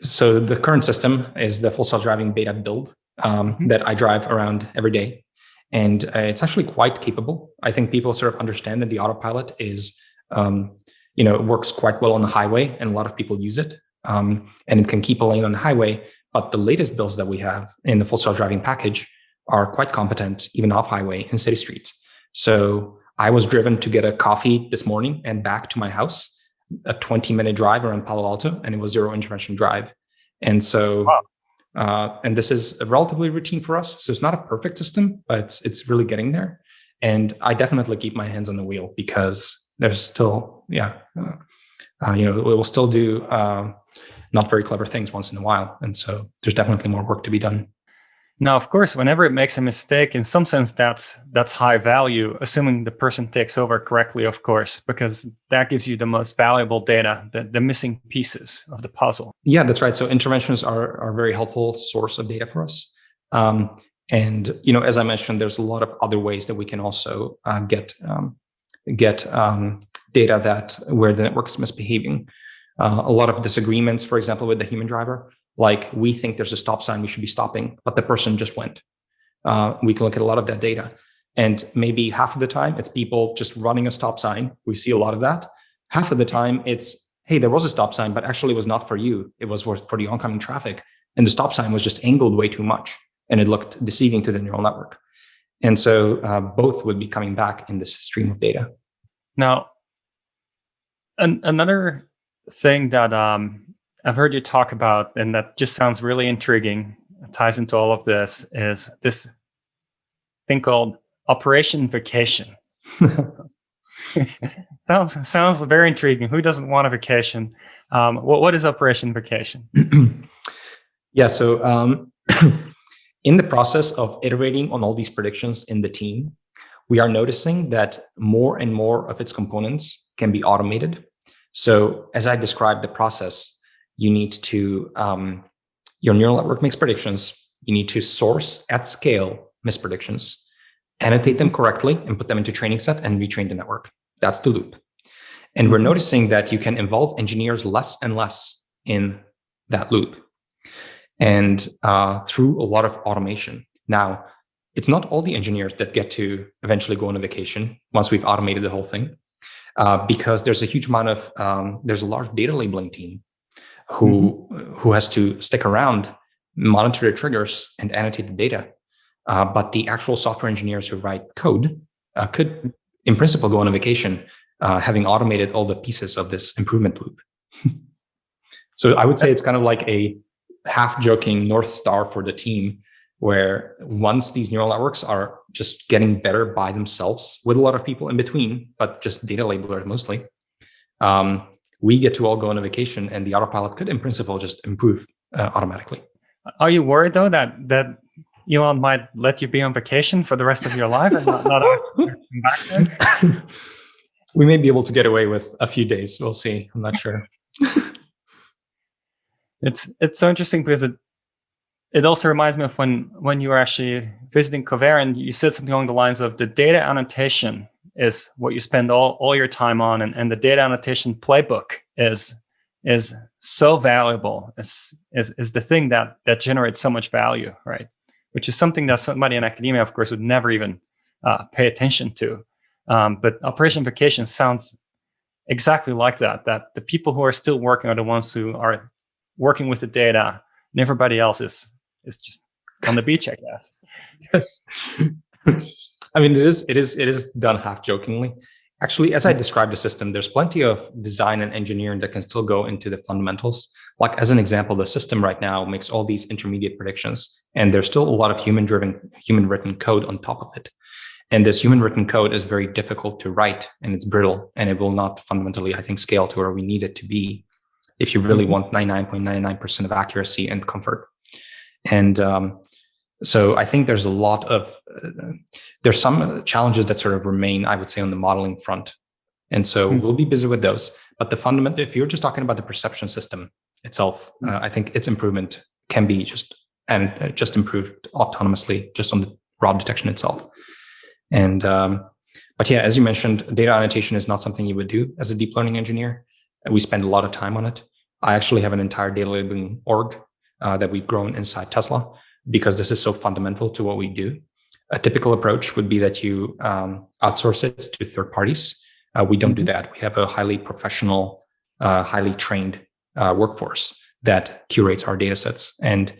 So the current system is the full self-driving beta build that I drive around every day. And it's actually quite capable. I think people sort of understand that the autopilot is, it works quite well on the highway, and a lot of people use it. And it can keep a lane on the highway. But the latest builds that we have in the full self-driving package are quite competent, even off highway in city streets. So I was driven to get a coffee this morning and back to my house, a 20-minute drive around Palo Alto, and it was zero intervention drive. And so, and this is relatively routine for us. So it's not a perfect system, but it's really getting there. And I definitely keep my hands on the wheel because there's still, we will still do not very clever things once in a while. And so there's definitely more work to be done. Now, of course, whenever it makes a mistake, in some sense, that's high value, assuming the person takes over correctly, of course, because that gives you the most valuable data, the missing pieces of the puzzle. Yeah, that's right. So interventions are a very helpful source of data for us. And, as I mentioned, there's a lot of other ways that we can also get data where the network is misbehaving. A lot of disagreements, for example, with the human driver. Like we think there's a stop sign, we should be stopping, but the person just went. We can look at a lot of that data. And maybe half of the time it's people just running a stop sign. We see a lot of that. Half of the time it's, hey, there was a stop sign, but actually it was not for you. It was for the oncoming traffic. And the stop sign was just angled way too much. And it looked deceiving to the neural network. And so both would be coming back in this stream of data. Now, another thing that I've heard you talk about, and that just sounds really intriguing, ties into all of this, is this thing called Operation Vacation. sounds very intriguing. Who doesn't want a vacation? What is Operation Vacation? Yeah, so in the process of iterating on all these predictions in the team, we are noticing that more and more of its components can be automated. So as I described the process, you need to, your neural network makes predictions. You need to source at scale mispredictions, annotate them correctly, and put them into training set and retrain the network. That's the loop. And we're noticing that you can involve engineers less and less in that loop, and through a lot of automation. Now, it's not all the engineers that get to eventually go on a vacation once we've automated the whole thing, because there's a huge amount of, there's a large data labeling team who has to stick around, monitor the triggers, and annotate the data. But the actual software engineers who write code could, in principle, go on a vacation, having automated all the pieces of this improvement loop. So I would say it's kind of like a half-joking North Star for the team, where once these neural networks are just getting better by themselves, with a lot of people in between, but just data labelers mostly, we get to all go on a vacation, and the autopilot could, in principle, just improve automatically. Are you worried, though, that Elon might let you be on vacation for the rest of your life and not come back then? We may be able to get away with a few days. We'll see. I'm not sure. It's so interesting because it also reminds me of when you were actually visiting Cover, and you said something along the lines of the data annotation is what you spend all your time on, and the data annotation playbook is so valuable. Is the thing that generates so much value, right? Which is something that somebody in academia, of course, would never even pay attention to. But operation vacation sounds exactly like that. That the people who are still working are the ones who are working with the data, and everybody else is just on the beach, I guess. Yes. I mean, it is done half jokingly. Actually, as I described the system, there's plenty of design and engineering that can still go into the fundamentals. Like as an example, the system right now makes all these intermediate predictions, and there's still a lot of human written code on top of it. And this human written code is very difficult to write, and it's brittle, and it will not fundamentally, I think, scale to where we need it to be if you really want 99.99% of accuracy and comfort. And so I think there's a lot of, there's some challenges that sort of remain, I would say, on the modeling front. And so we'll be busy with those. But the fundamental, if you're just talking about the perception system itself, I think its improvement can be just improved autonomously, just on the raw detection itself. And, but yeah, as you mentioned, data annotation is not something you would do as a deep learning engineer. We spend a lot of time on it. I actually have an entire data labeling org that we've grown inside Tesla, because this is so fundamental to what we do. A typical approach would be that you outsource it to third parties. We don't do that. We have a highly professional, highly trained workforce that curates our data sets. And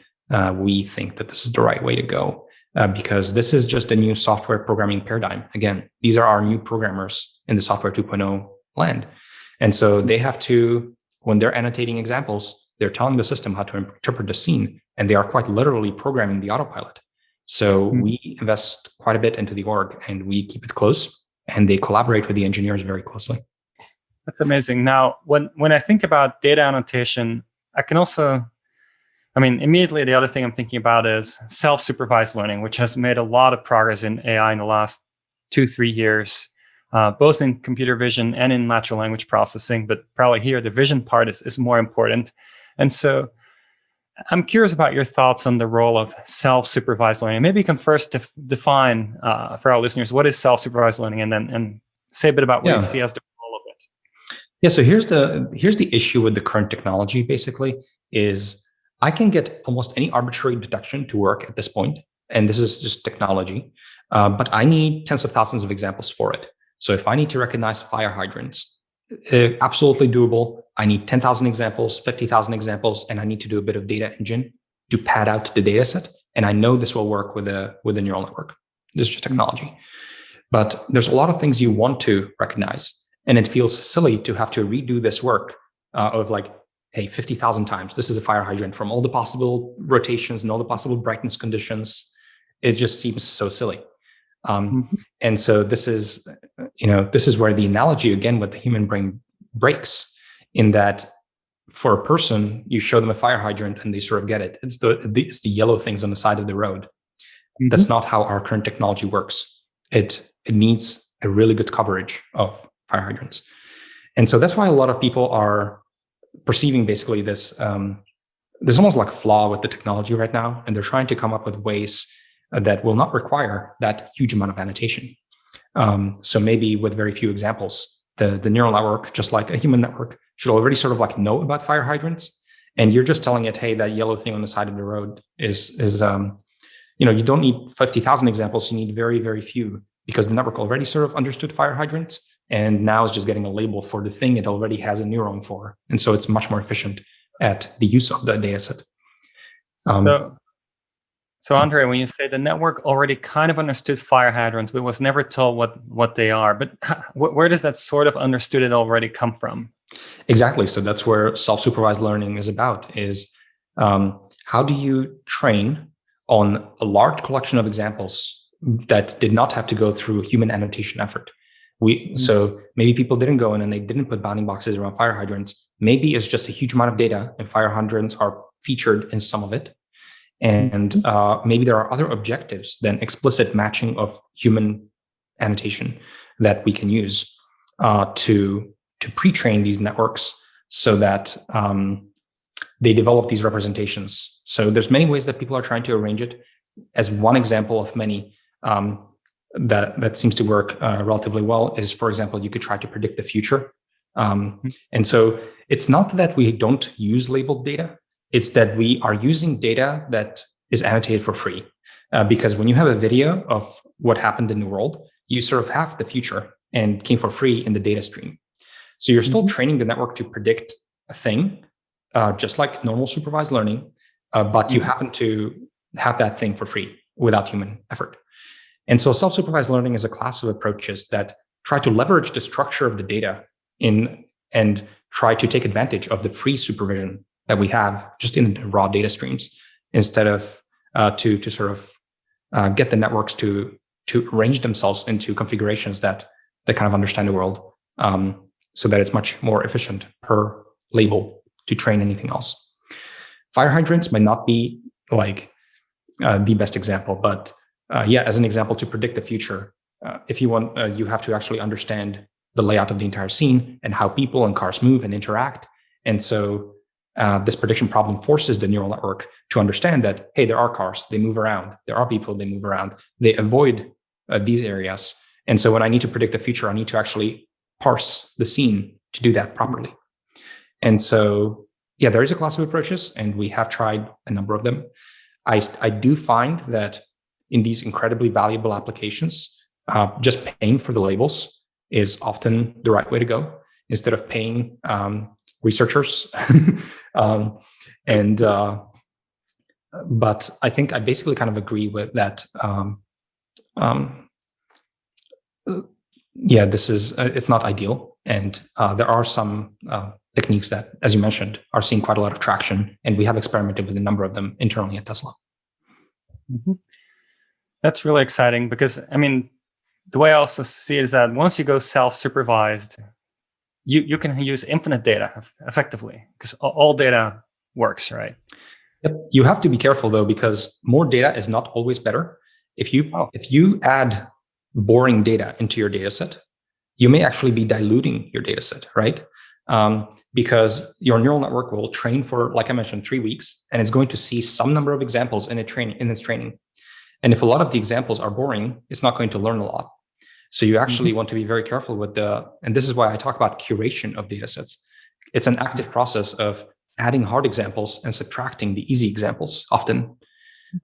we think that this is the right way to go, because this is just a new software programming paradigm. Again, these are our new programmers in the software 2.0 land. And so they have to, when they're annotating examples, they're telling the system how to interpret the scene, and they are quite literally programming the autopilot. So we invest quite a bit into the org, and we keep it close, and they collaborate with the engineers very closely. That's amazing. Now, when I think about data annotation, I can also, immediately the other thing I'm thinking about is self-supervised learning, which has made a lot of progress in AI in the last 2-3 years, both in computer vision and in natural language processing. But probably here, the vision part is more important. And so I'm curious about your thoughts on the role of self-supervised learning. Maybe you can first define for our listeners, what is self-supervised learning, and say a bit about what you see as the role of it. Yeah, so here's the issue with the current technology, basically, is I can get almost any arbitrary deduction to work at this point, and this is just technology, but I need tens of thousands of examples for it. So if I need to recognize fire hydrants, absolutely doable. I need 10,000 examples, 50,000 examples, and I need to do a bit of data engine to pad out the data set. And I know this will work with a neural network. This is just technology. But there's a lot of things you want to recognize. And it feels silly to have to redo this work of like, hey, 50,000 times, this is a fire hydrant from all the possible rotations and all the possible brightness conditions. It just seems so silly. And so this is where the analogy again with the human brain breaks, in that for a person, you show them a fire hydrant and they sort of get it. It's the yellow things on the side of the road. That's not how our current technology works. It needs a really good coverage of fire hydrants. And so that's why a lot of people are perceiving basically this, there's almost like a flaw with the technology right now. And they're trying to come up with ways that will not require that huge amount of annotation. So maybe with very few examples, the neural network, just like a human network, should already sort of like know about fire hydrants. And you're just telling it, hey, that yellow thing on the side of the road is you don't need 50,000 examples. You need very, very few, because the network already sort of understood fire hydrants, and now it's just getting a label for the thing it already has a neuron for. And so it's much more efficient at the use of the data set. So Andre, when you say the network already kind of understood fire hydrants, but was never told what they are, but where does that sort of understood it already come from? Exactly. So that's where self-supervised learning is about, is how do you train on a large collection of examples that did not have to go through human annotation effort? So maybe people didn't go in and they didn't put bounding boxes around fire hydrants. Maybe it's just a huge amount of data and fire hydrants are featured in some of it. And maybe there are other objectives than explicit matching of human annotation that we can use to pre-train these networks so that they develop these representations. So there's many ways that people are trying to arrange it. As one example of many, that seems to work relatively well is, for example, you could try to predict the future. And so it's not that we don't use labeled data, it's that we are using data that is annotated for free. Because when you have a video of what happened in the world, you sort of have the future and came for free in the data stream. So you're still training the network to predict a thing, just like normal supervised learning, but you happen to have that thing for free without human effort. And so self-supervised learning is a class of approaches that try to leverage the structure of the data and try to take advantage of the free supervision that we have just in the raw data streams, instead of to sort of get the networks to arrange themselves into configurations that kind of understand the world, so that it's much more efficient per label to train anything else. Fire hydrants might not be like the best example, but as an example to predict the future, if you want, you have to actually understand the layout of the entire scene and how people and cars move and interact. And so this prediction problem forces the neural network to understand that, hey, there are cars, they move around. There are people, they move around. They avoid these areas. And so when I need to predict the future, I need to actually parse the scene to do that properly. And so, there is a class of approaches, and we have tried a number of them. I do find that in these incredibly valuable applications, just paying for the labels is often the right way to go, instead of paying researchers. But I think I basically kind of agree with that. This is it's not ideal, and there are some techniques that, as you mentioned, are seeing quite a lot of traction, and we have experimented with a number of them internally at Tesla. Mm-hmm. That's really exciting, because I mean, the way I also see it is that once you go self-supervised, you can use infinite data effectively, because all data works, right? Yep. You have to be careful though, because more data is not always better. If you add boring data into your data set, you may actually be diluting your data set, right? Because your neural network will train for, like I mentioned, 3 weeks, and it's going to see some number of examples in its training. And if a lot of the examples are boring, it's not going to learn a lot. So you actually want to be very careful with and this is why I talk about curation of data sets. It's an active process of adding hard examples and subtracting the easy examples often.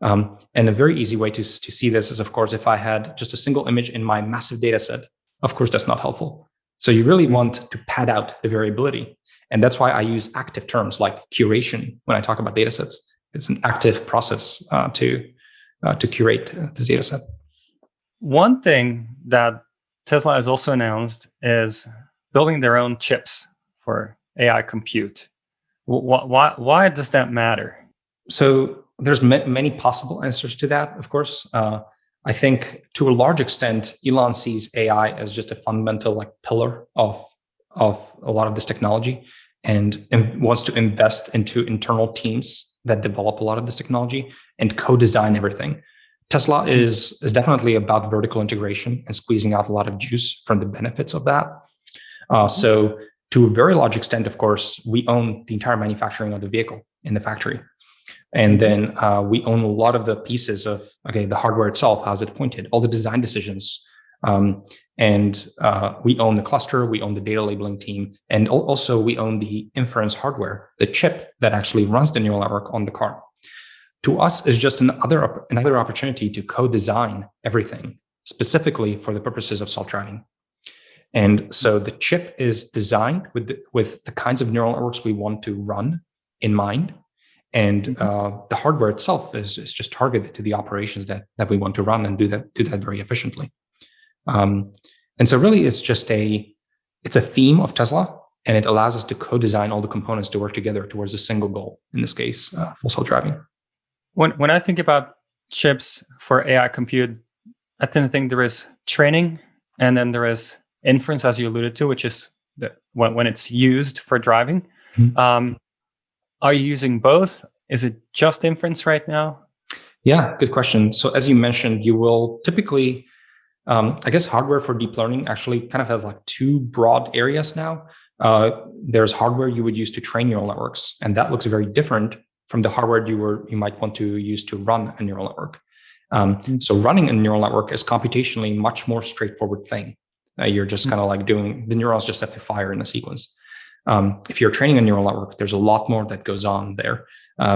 And a very easy way to see this is, of course, if I had just a single image in my massive data set, of course, that's not helpful. So you really want to pad out the variability. And that's why I use active terms like curation when I talk about data sets. It's an active process to curate this data set. One thing that Tesla has also announced is building their own chips for AI compute. Why does that matter? So there's many possible answers to that, of course. I think to a large extent, Elon sees AI as just a fundamental pillar of a lot of this technology, and wants to invest into internal teams that develop a lot of this technology and co-design everything. Tesla is definitely about vertical integration and squeezing out a lot of juice from the benefits of that. So to a very large extent, of course, we own the entire manufacturing of the vehicle in the factory. And then we own a lot of the pieces of, the hardware itself, how's it pointed, all the design decisions. And we own the cluster, we own the data labeling team, and also we own the inference hardware, the chip that actually runs the neural network on the car. To us, is just another opportunity to co-design everything, specifically for the purposes of self-driving. And so the chip is designed with the kinds of neural networks we want to run in mind. And the hardware itself is just targeted to the operations that we want to run and do that very efficiently. And so really it's a theme of Tesla, and it allows us to co-design all the components to work together towards a single goal, in this case, full self-driving. When I think about chips for AI compute, I tend to think there is training, and then there is inference, as you alluded to, which is when it's used for driving. Mm-hmm. Are you using both? Is it just inference right now? Yeah, good question. So as you mentioned, you will typically, hardware for deep learning actually kind of has two broad areas now. There's hardware you would use to train neural networks, and that looks very different from the hardware you might want to use to run a neural network. So running a neural network is computationally much more straightforward thing. You're just kind of like doing, the neurons just have to fire in a sequence. If you're training a neural network, there's a lot more that goes on there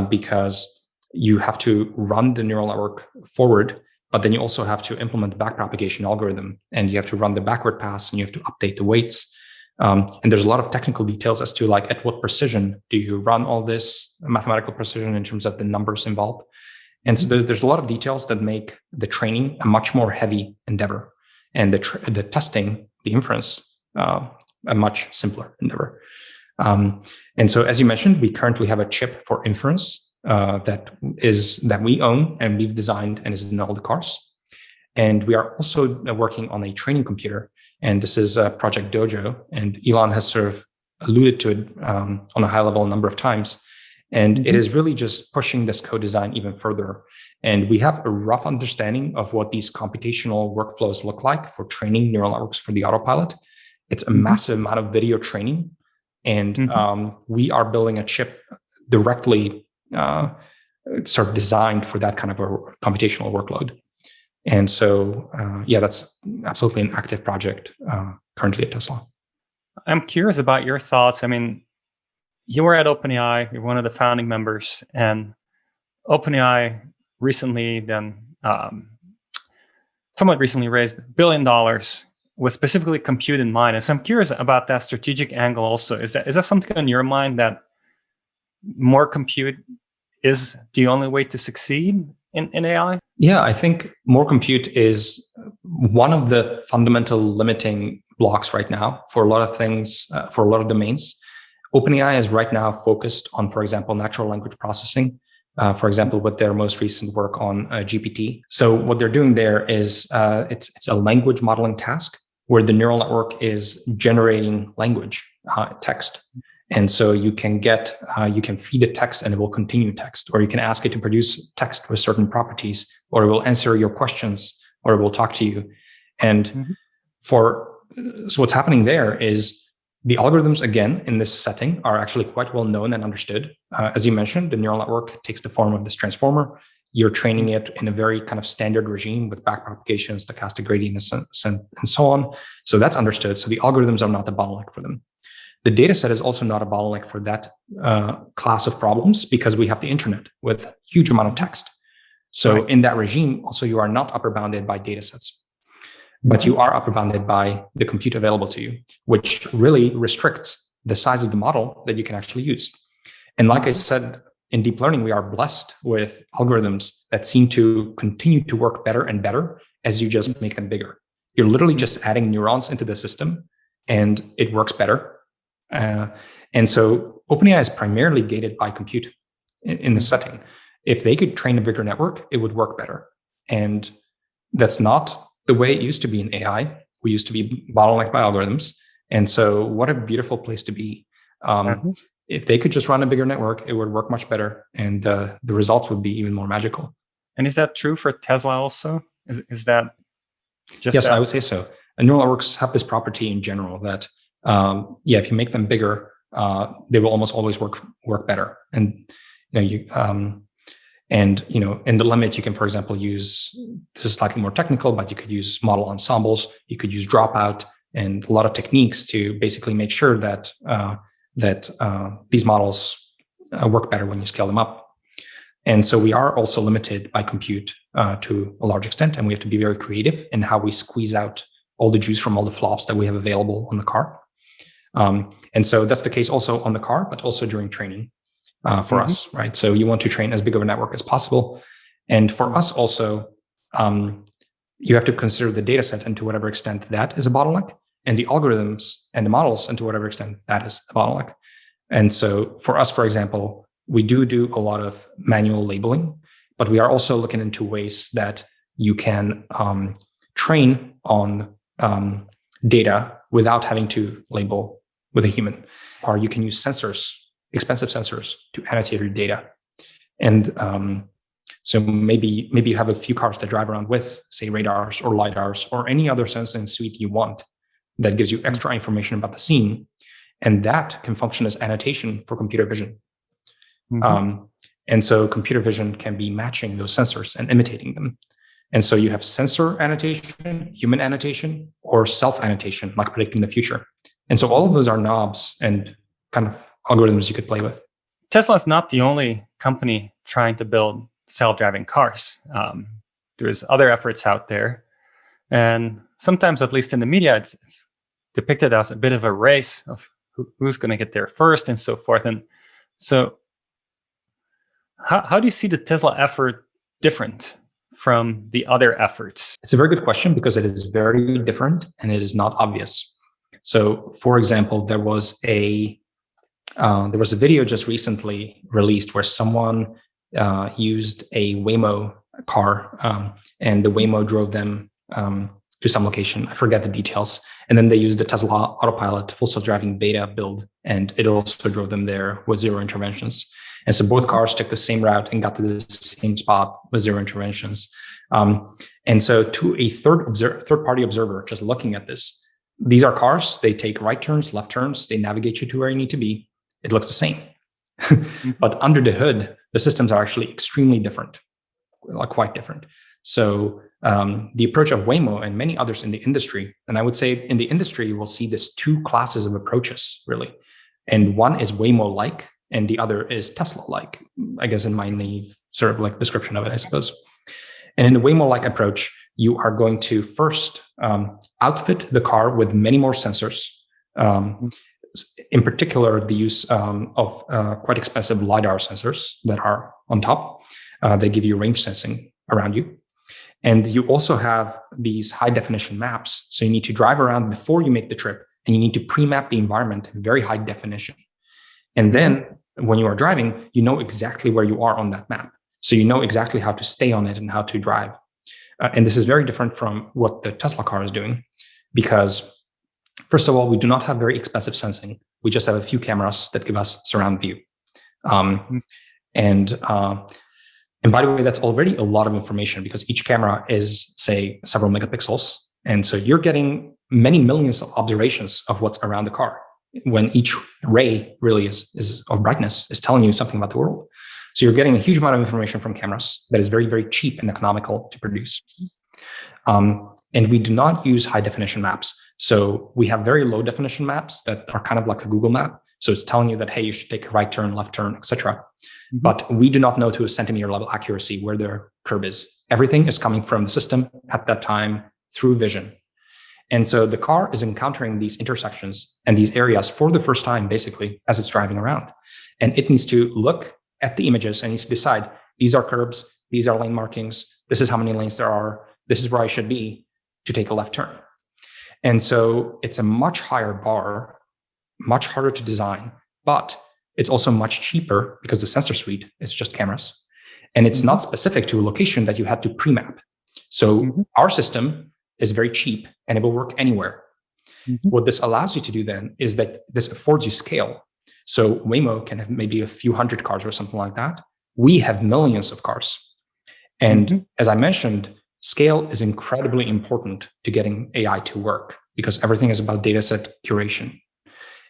because you have to run the neural network forward, but then you also have to implement the backpropagation algorithm, and you have to run the backward pass, and you have to update the weights. And there's a lot of technical details as to like at what precision do you run all this mathematical precision in terms of the numbers involved. And so there's a lot of details that make the training a much more heavy endeavor, and the testing, the inference, a much simpler endeavor. And so, as you mentioned, we currently have a chip for inference that we own and we've designed and is in all the cars. And we are also working on a training computer, and this is Project Dojo. And Elon has sort of alluded to it on a high level a number of times. And it is really just pushing this co-design even further. And we have a rough understanding of what these computational workflows look like for training neural networks for the autopilot. It's a massive amount of video training. And we are building a chip directly sort of designed for that kind of a computational workload. And so, that's absolutely an active project currently at Tesla. I'm curious about your thoughts. I mean, you were at OpenAI, you're one of the founding members, and OpenAI recently somewhat recently raised $1 billion with specifically compute in mind. And so I'm curious about that strategic angle also. Is that something on your mind, that more compute is the only way to succeed in AI? Yeah, I think more compute is one of the fundamental limiting blocks right now for a lot of things, for a lot of domains. OpenAI is right now focused on, for example, natural language processing, for example, with their most recent work on GPT. So what they're doing there is it's a language modeling task where the neural network is generating language, text. And so you can feed it text and it will continue text, or you can ask it to produce text with certain properties, or it will answer your questions, or it will talk to you. And so what's happening there is the algorithms, again, in this setting are actually quite well known and understood. As you mentioned, the neural network takes the form of this transformer. You're training it in a very kind of standard regime with backpropagation, stochastic gradient, and so on. So that's understood. So the algorithms are not the bottleneck for them. The data set is also not a bottleneck for that class of problems, because we have the internet with huge amount of text. So in that regime, also, you are not upper bounded by data sets, but you are upper bounded by the compute available to you, which really restricts the size of the model that you can actually use. And like I said, in deep learning, we are blessed with algorithms that seem to continue to work better and better as you just make them bigger. You're literally just adding neurons into the system and it works better. And so OpenAI is primarily gated by compute in this setting. If they could train a bigger network, it would work better. And that's not the way it used to be in AI. We used to be bottlenecked by algorithms. And so what a beautiful place to be. If they could just run a bigger network, it would work much better, and the results would be even more magical. And is that true for Tesla also? Is that just Yes, I would say so. And neural networks have this property in general that, if you make them bigger, they will almost always work better. And in the limit, you can, for example, use, this is slightly more technical, but you could use model ensembles, you could use dropout, and a lot of techniques to basically make sure that these models work better when you scale them up. And so we are also limited by compute to a large extent, and we have to be very creative in how we squeeze out all the juice from all the flops that we have available on the car. And so that's the case also on the car, but also during training for us, right? So you want to train as big of a network as possible. And for us also, you have to consider the data set, and to whatever extent that is a bottleneck, and the algorithms and the models, and to whatever extent that is a bottleneck. And so for us, for example, we do a lot of manual labeling, but we are also looking into ways that you can train on data without having to label with a human. Or you can use sensors, expensive sensors, to annotate your data. And so maybe you have a few cars that drive around with, say, radars or lidars or any other sensing suite you want that gives you extra information about the scene. And that can function as annotation for computer vision. And so computer vision can be matching those sensors and imitating them. And so you have sensor annotation, human annotation, or self-annotation, like predicting the future. And so all of those are knobs and kind of algorithms you could play with. Tesla is not the only company trying to build self-driving cars. There's other efforts out there. And sometimes, at least in the media, it's depicted as a bit of a race of who's going to get there first and so forth. And so how do you see the Tesla effort different from the other efforts? It's a very good question because it is very different and it is not obvious. So, for example, there was a video just recently released where someone used a Waymo car, and the Waymo drove them to some location. I forget the details. And then they used the Tesla Autopilot full self-driving beta build, and it also drove them there with zero interventions. And so both cars took the same route and got to the same spot with zero interventions. And so to a third-party observer just looking at this, these are cars. They take right turns, left turns. They navigate you to where you need to be. It looks the same. But under the hood, the systems are actually extremely different, like quite different. So the approach of Waymo and many others in the industry, and I would say in the industry, you will see this two classes of approaches, really. And one is Waymo-like, and the other is Tesla-like, I guess in my naive sort of like description of it, I suppose. And in the Waymo-like approach, you are going to first outfit the car with many more sensors. In particular, the use of quite expensive LiDAR sensors that are on top. They give you range sensing around you. And you also have these high definition maps. So you need to drive around before you make the trip, and you need to pre-map the environment in very high definition. And then when you are driving, you know exactly where you are on that map. So you know exactly how to stay on it and how to drive. And this is very different from what the Tesla car is doing, because first of all, we do not have very expensive sensing. We just have a few cameras that give us surround view. And by the way, that's already a lot of information because each camera is, say, several megapixels. And so you're getting many millions of observations of what's around the car when each ray really is of brightness is telling you something about the world. So you're getting a huge amount of information from cameras that is very, very cheap and economical to produce. And we do not use high definition maps. So we have very low definition maps that are kind of like a Google map. So it's telling you that, hey, you should take a right turn, left turn, etc. But we do not know to a centimeter level accuracy where the curb is. Everything is coming from the system at that time through vision. And so the car is encountering these intersections and these areas for the first time, basically, as it's driving around. And it needs to look at the images and needs to decide, these are curbs, these are lane markings, this is how many lanes there are, this is where I should be to take a left turn. And so it's a much higher bar, much harder to design, but it's also much cheaper because the sensor suite is just cameras. And it's not specific to a location that you had to pre-map. So our system is very cheap and it will work anywhere. What this allows you to do then is that this affords you scale. So Waymo can have maybe a few hundred cars or something like that. We have millions of cars. And as I mentioned, scale is incredibly important to getting AI to work because everything is about data set curation.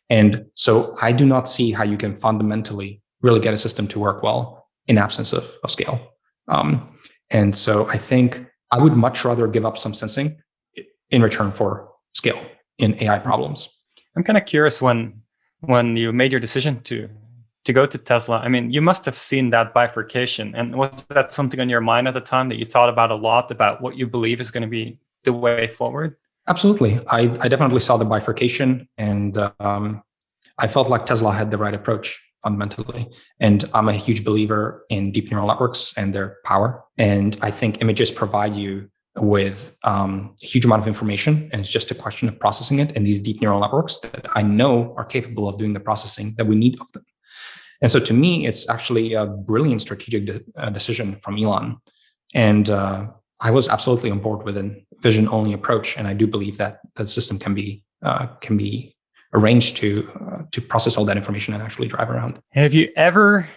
And so I do not see how you can fundamentally really get a system to work well in absence of scale. And so I think I would much rather give up some sensing in return for scale in AI problems. I'm kind of curious when you made your decision to go to Tesla. I mean, you must have seen that bifurcation. And was that something on your mind at the time that you thought about a lot about what you believe is going to be the way forward? Absolutely. I definitely saw the bifurcation, and I felt like Tesla had the right approach fundamentally. And I'm a huge believer in deep neural networks and their power. And I think images provide you with a huge amount of information, and it's just a question of processing it. And these deep neural networks that I know are capable of doing the processing that we need of them. And so to me, it's actually a brilliant strategic decision from Elon. And I was absolutely on board with a vision-only approach, and I do believe that the system can be arranged to process all that information and actually drive around. Have you ever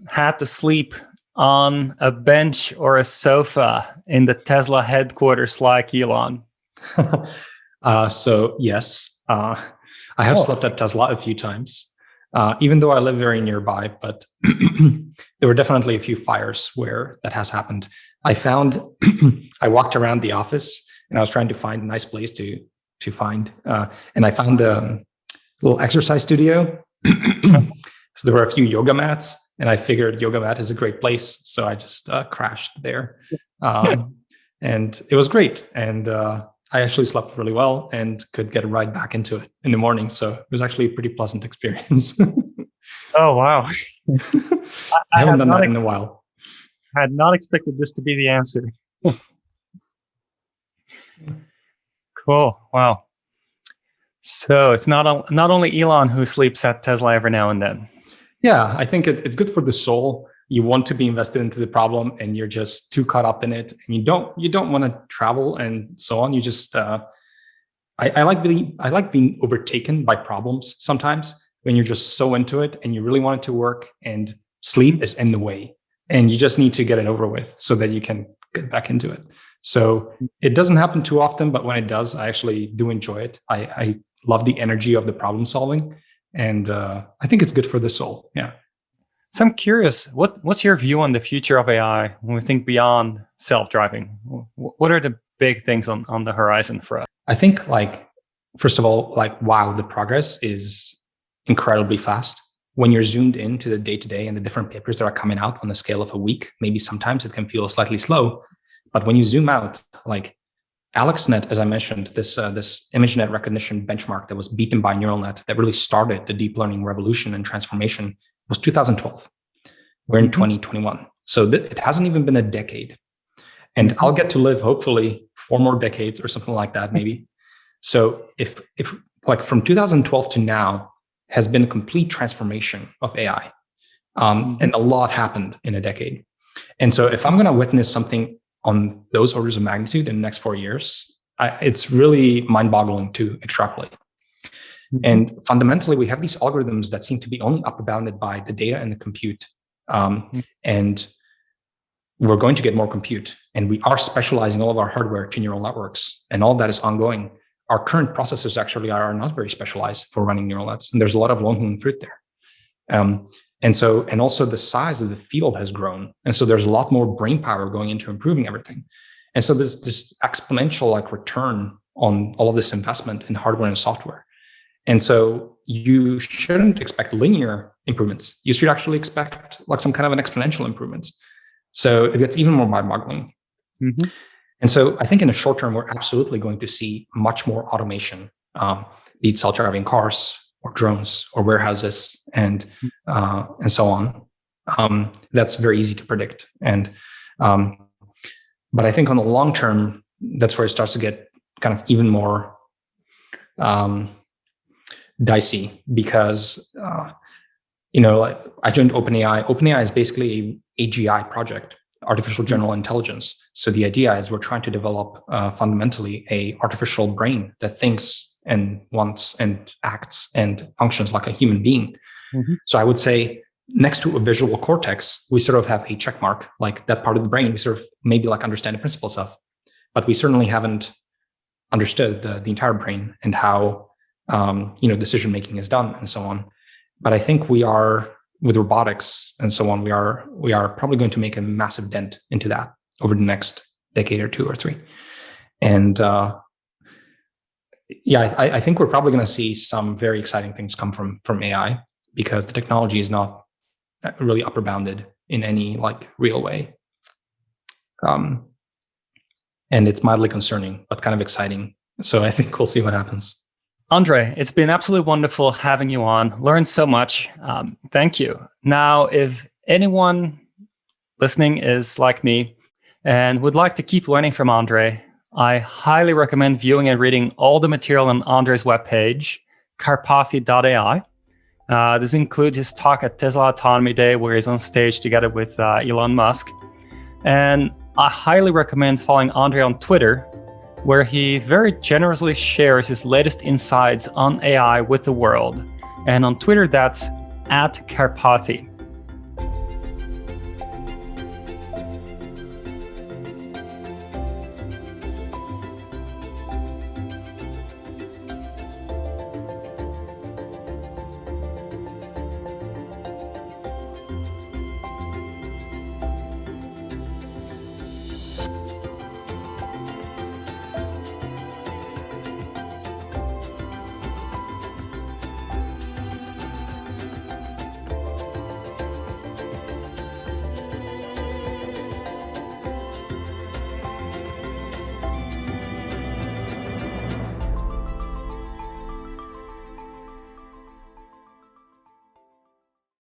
had to sleep on a bench or a sofa in the Tesla headquarters like Elon? So yes, I have slept at Tesla a few times, even though I live very nearby, but there were definitely a few fires where that has happened. I walked around the office and I was trying to find a nice place to find, and I found a little exercise studio. So there were a few yoga mats, and I figured yoga mat is a great place. So I just crashed there, and it was great. And I actually slept really well and could get right back into it in the morning. So it was actually a pretty pleasant experience. Oh, wow. I haven't done that in a while. I had not expected this to be the answer. Cool. Wow. So it's not only Elon who sleeps at Tesla every now and then. Yeah, I think it's good for the soul. You want to be invested into the problem, and you're just too caught up in it, and you don't want to travel and so on. You just I like being overtaken by problems sometimes when you're just so into it and you really want it to work, and sleep is in the way, and you just need to get it over with so that you can get back into it. So it doesn't happen too often, but when it does, I actually do enjoy it. I love the energy of the problem solving, and I think it's good for the soul. Yeah. So I'm curious, what's your view on the future of AI when we think beyond self-driving? What are the big things on the horizon for us? I think, first of all, wow, the progress is incredibly fast. When you're zoomed into the day-to-day and the different papers that are coming out on the scale of a week, maybe sometimes it can feel slightly slow. But when you zoom out, like AlexNet, as I mentioned, this ImageNet recognition benchmark that was beaten by neural net that really started the deep learning revolution and transformation was 2012. We're in 2021. So it hasn't even been a decade. And I'll get to live, hopefully, 4 more decades or something like that, maybe. So if from 2012 to now has been a complete transformation of AI. And a lot happened in a decade. And so if I'm going to witness something on those orders of magnitude in the next 4 years, it's really mind-boggling to extrapolate. And fundamentally, we have these algorithms that seem to be only upper bounded by the data and the compute. And we're going to get more compute. And we are specializing all of our hardware to neural networks. And all of that is ongoing. Our current processors actually are not very specialized for running neural nets. And there's a lot of low-hanging fruit there. And also the size of the field has grown. And so there's a lot more brain power going into improving everything. And so there's this exponential return on all of this investment in hardware and software. And so you shouldn't expect linear improvements. You should actually expect some kind of an exponential improvements. So it gets even more mind-boggling. Mm-hmm. And so I think in the short term, we're absolutely going to see much more automation, be it self-driving cars or drones or warehouses and so on. That's very easy to predict. And but I think on the long term, that's where it starts to get kind of even more dicey, because I joined OpenAI. OpenAI is basically a AGI project, artificial general intelligence. So the idea is we're trying to develop fundamentally a artificial brain that thinks and wants and acts and functions like a human being. Mm-hmm. So I would say next to a visual cortex, we sort of have a check mark, like that part of the brain we sort of maybe understand the principles of, but we certainly haven't understood the entire brain and how decision making is done and so on. But I think we are, with robotics and so on, we are probably going to make a massive dent into that over the next decade or 2 or 3. And I think we're probably going to see some very exciting things come from AI, because the technology is not really upper bounded in any real way. And it's mildly concerning, but kind of exciting. So I think we'll see what happens. Andrej, it's been absolutely wonderful having you on. Learned so much. Thank you. Now, if anyone listening is like me and would like to keep learning from Andrej, I highly recommend viewing and reading all the material on Andrej's webpage, karpathy.ai. This includes his talk at Tesla Autonomy Day, where he's on stage together with Elon Musk. And I highly recommend following Andrej on Twitter, where he very generously shares his latest insights on AI with the world. And on Twitter, that's @Karpathy.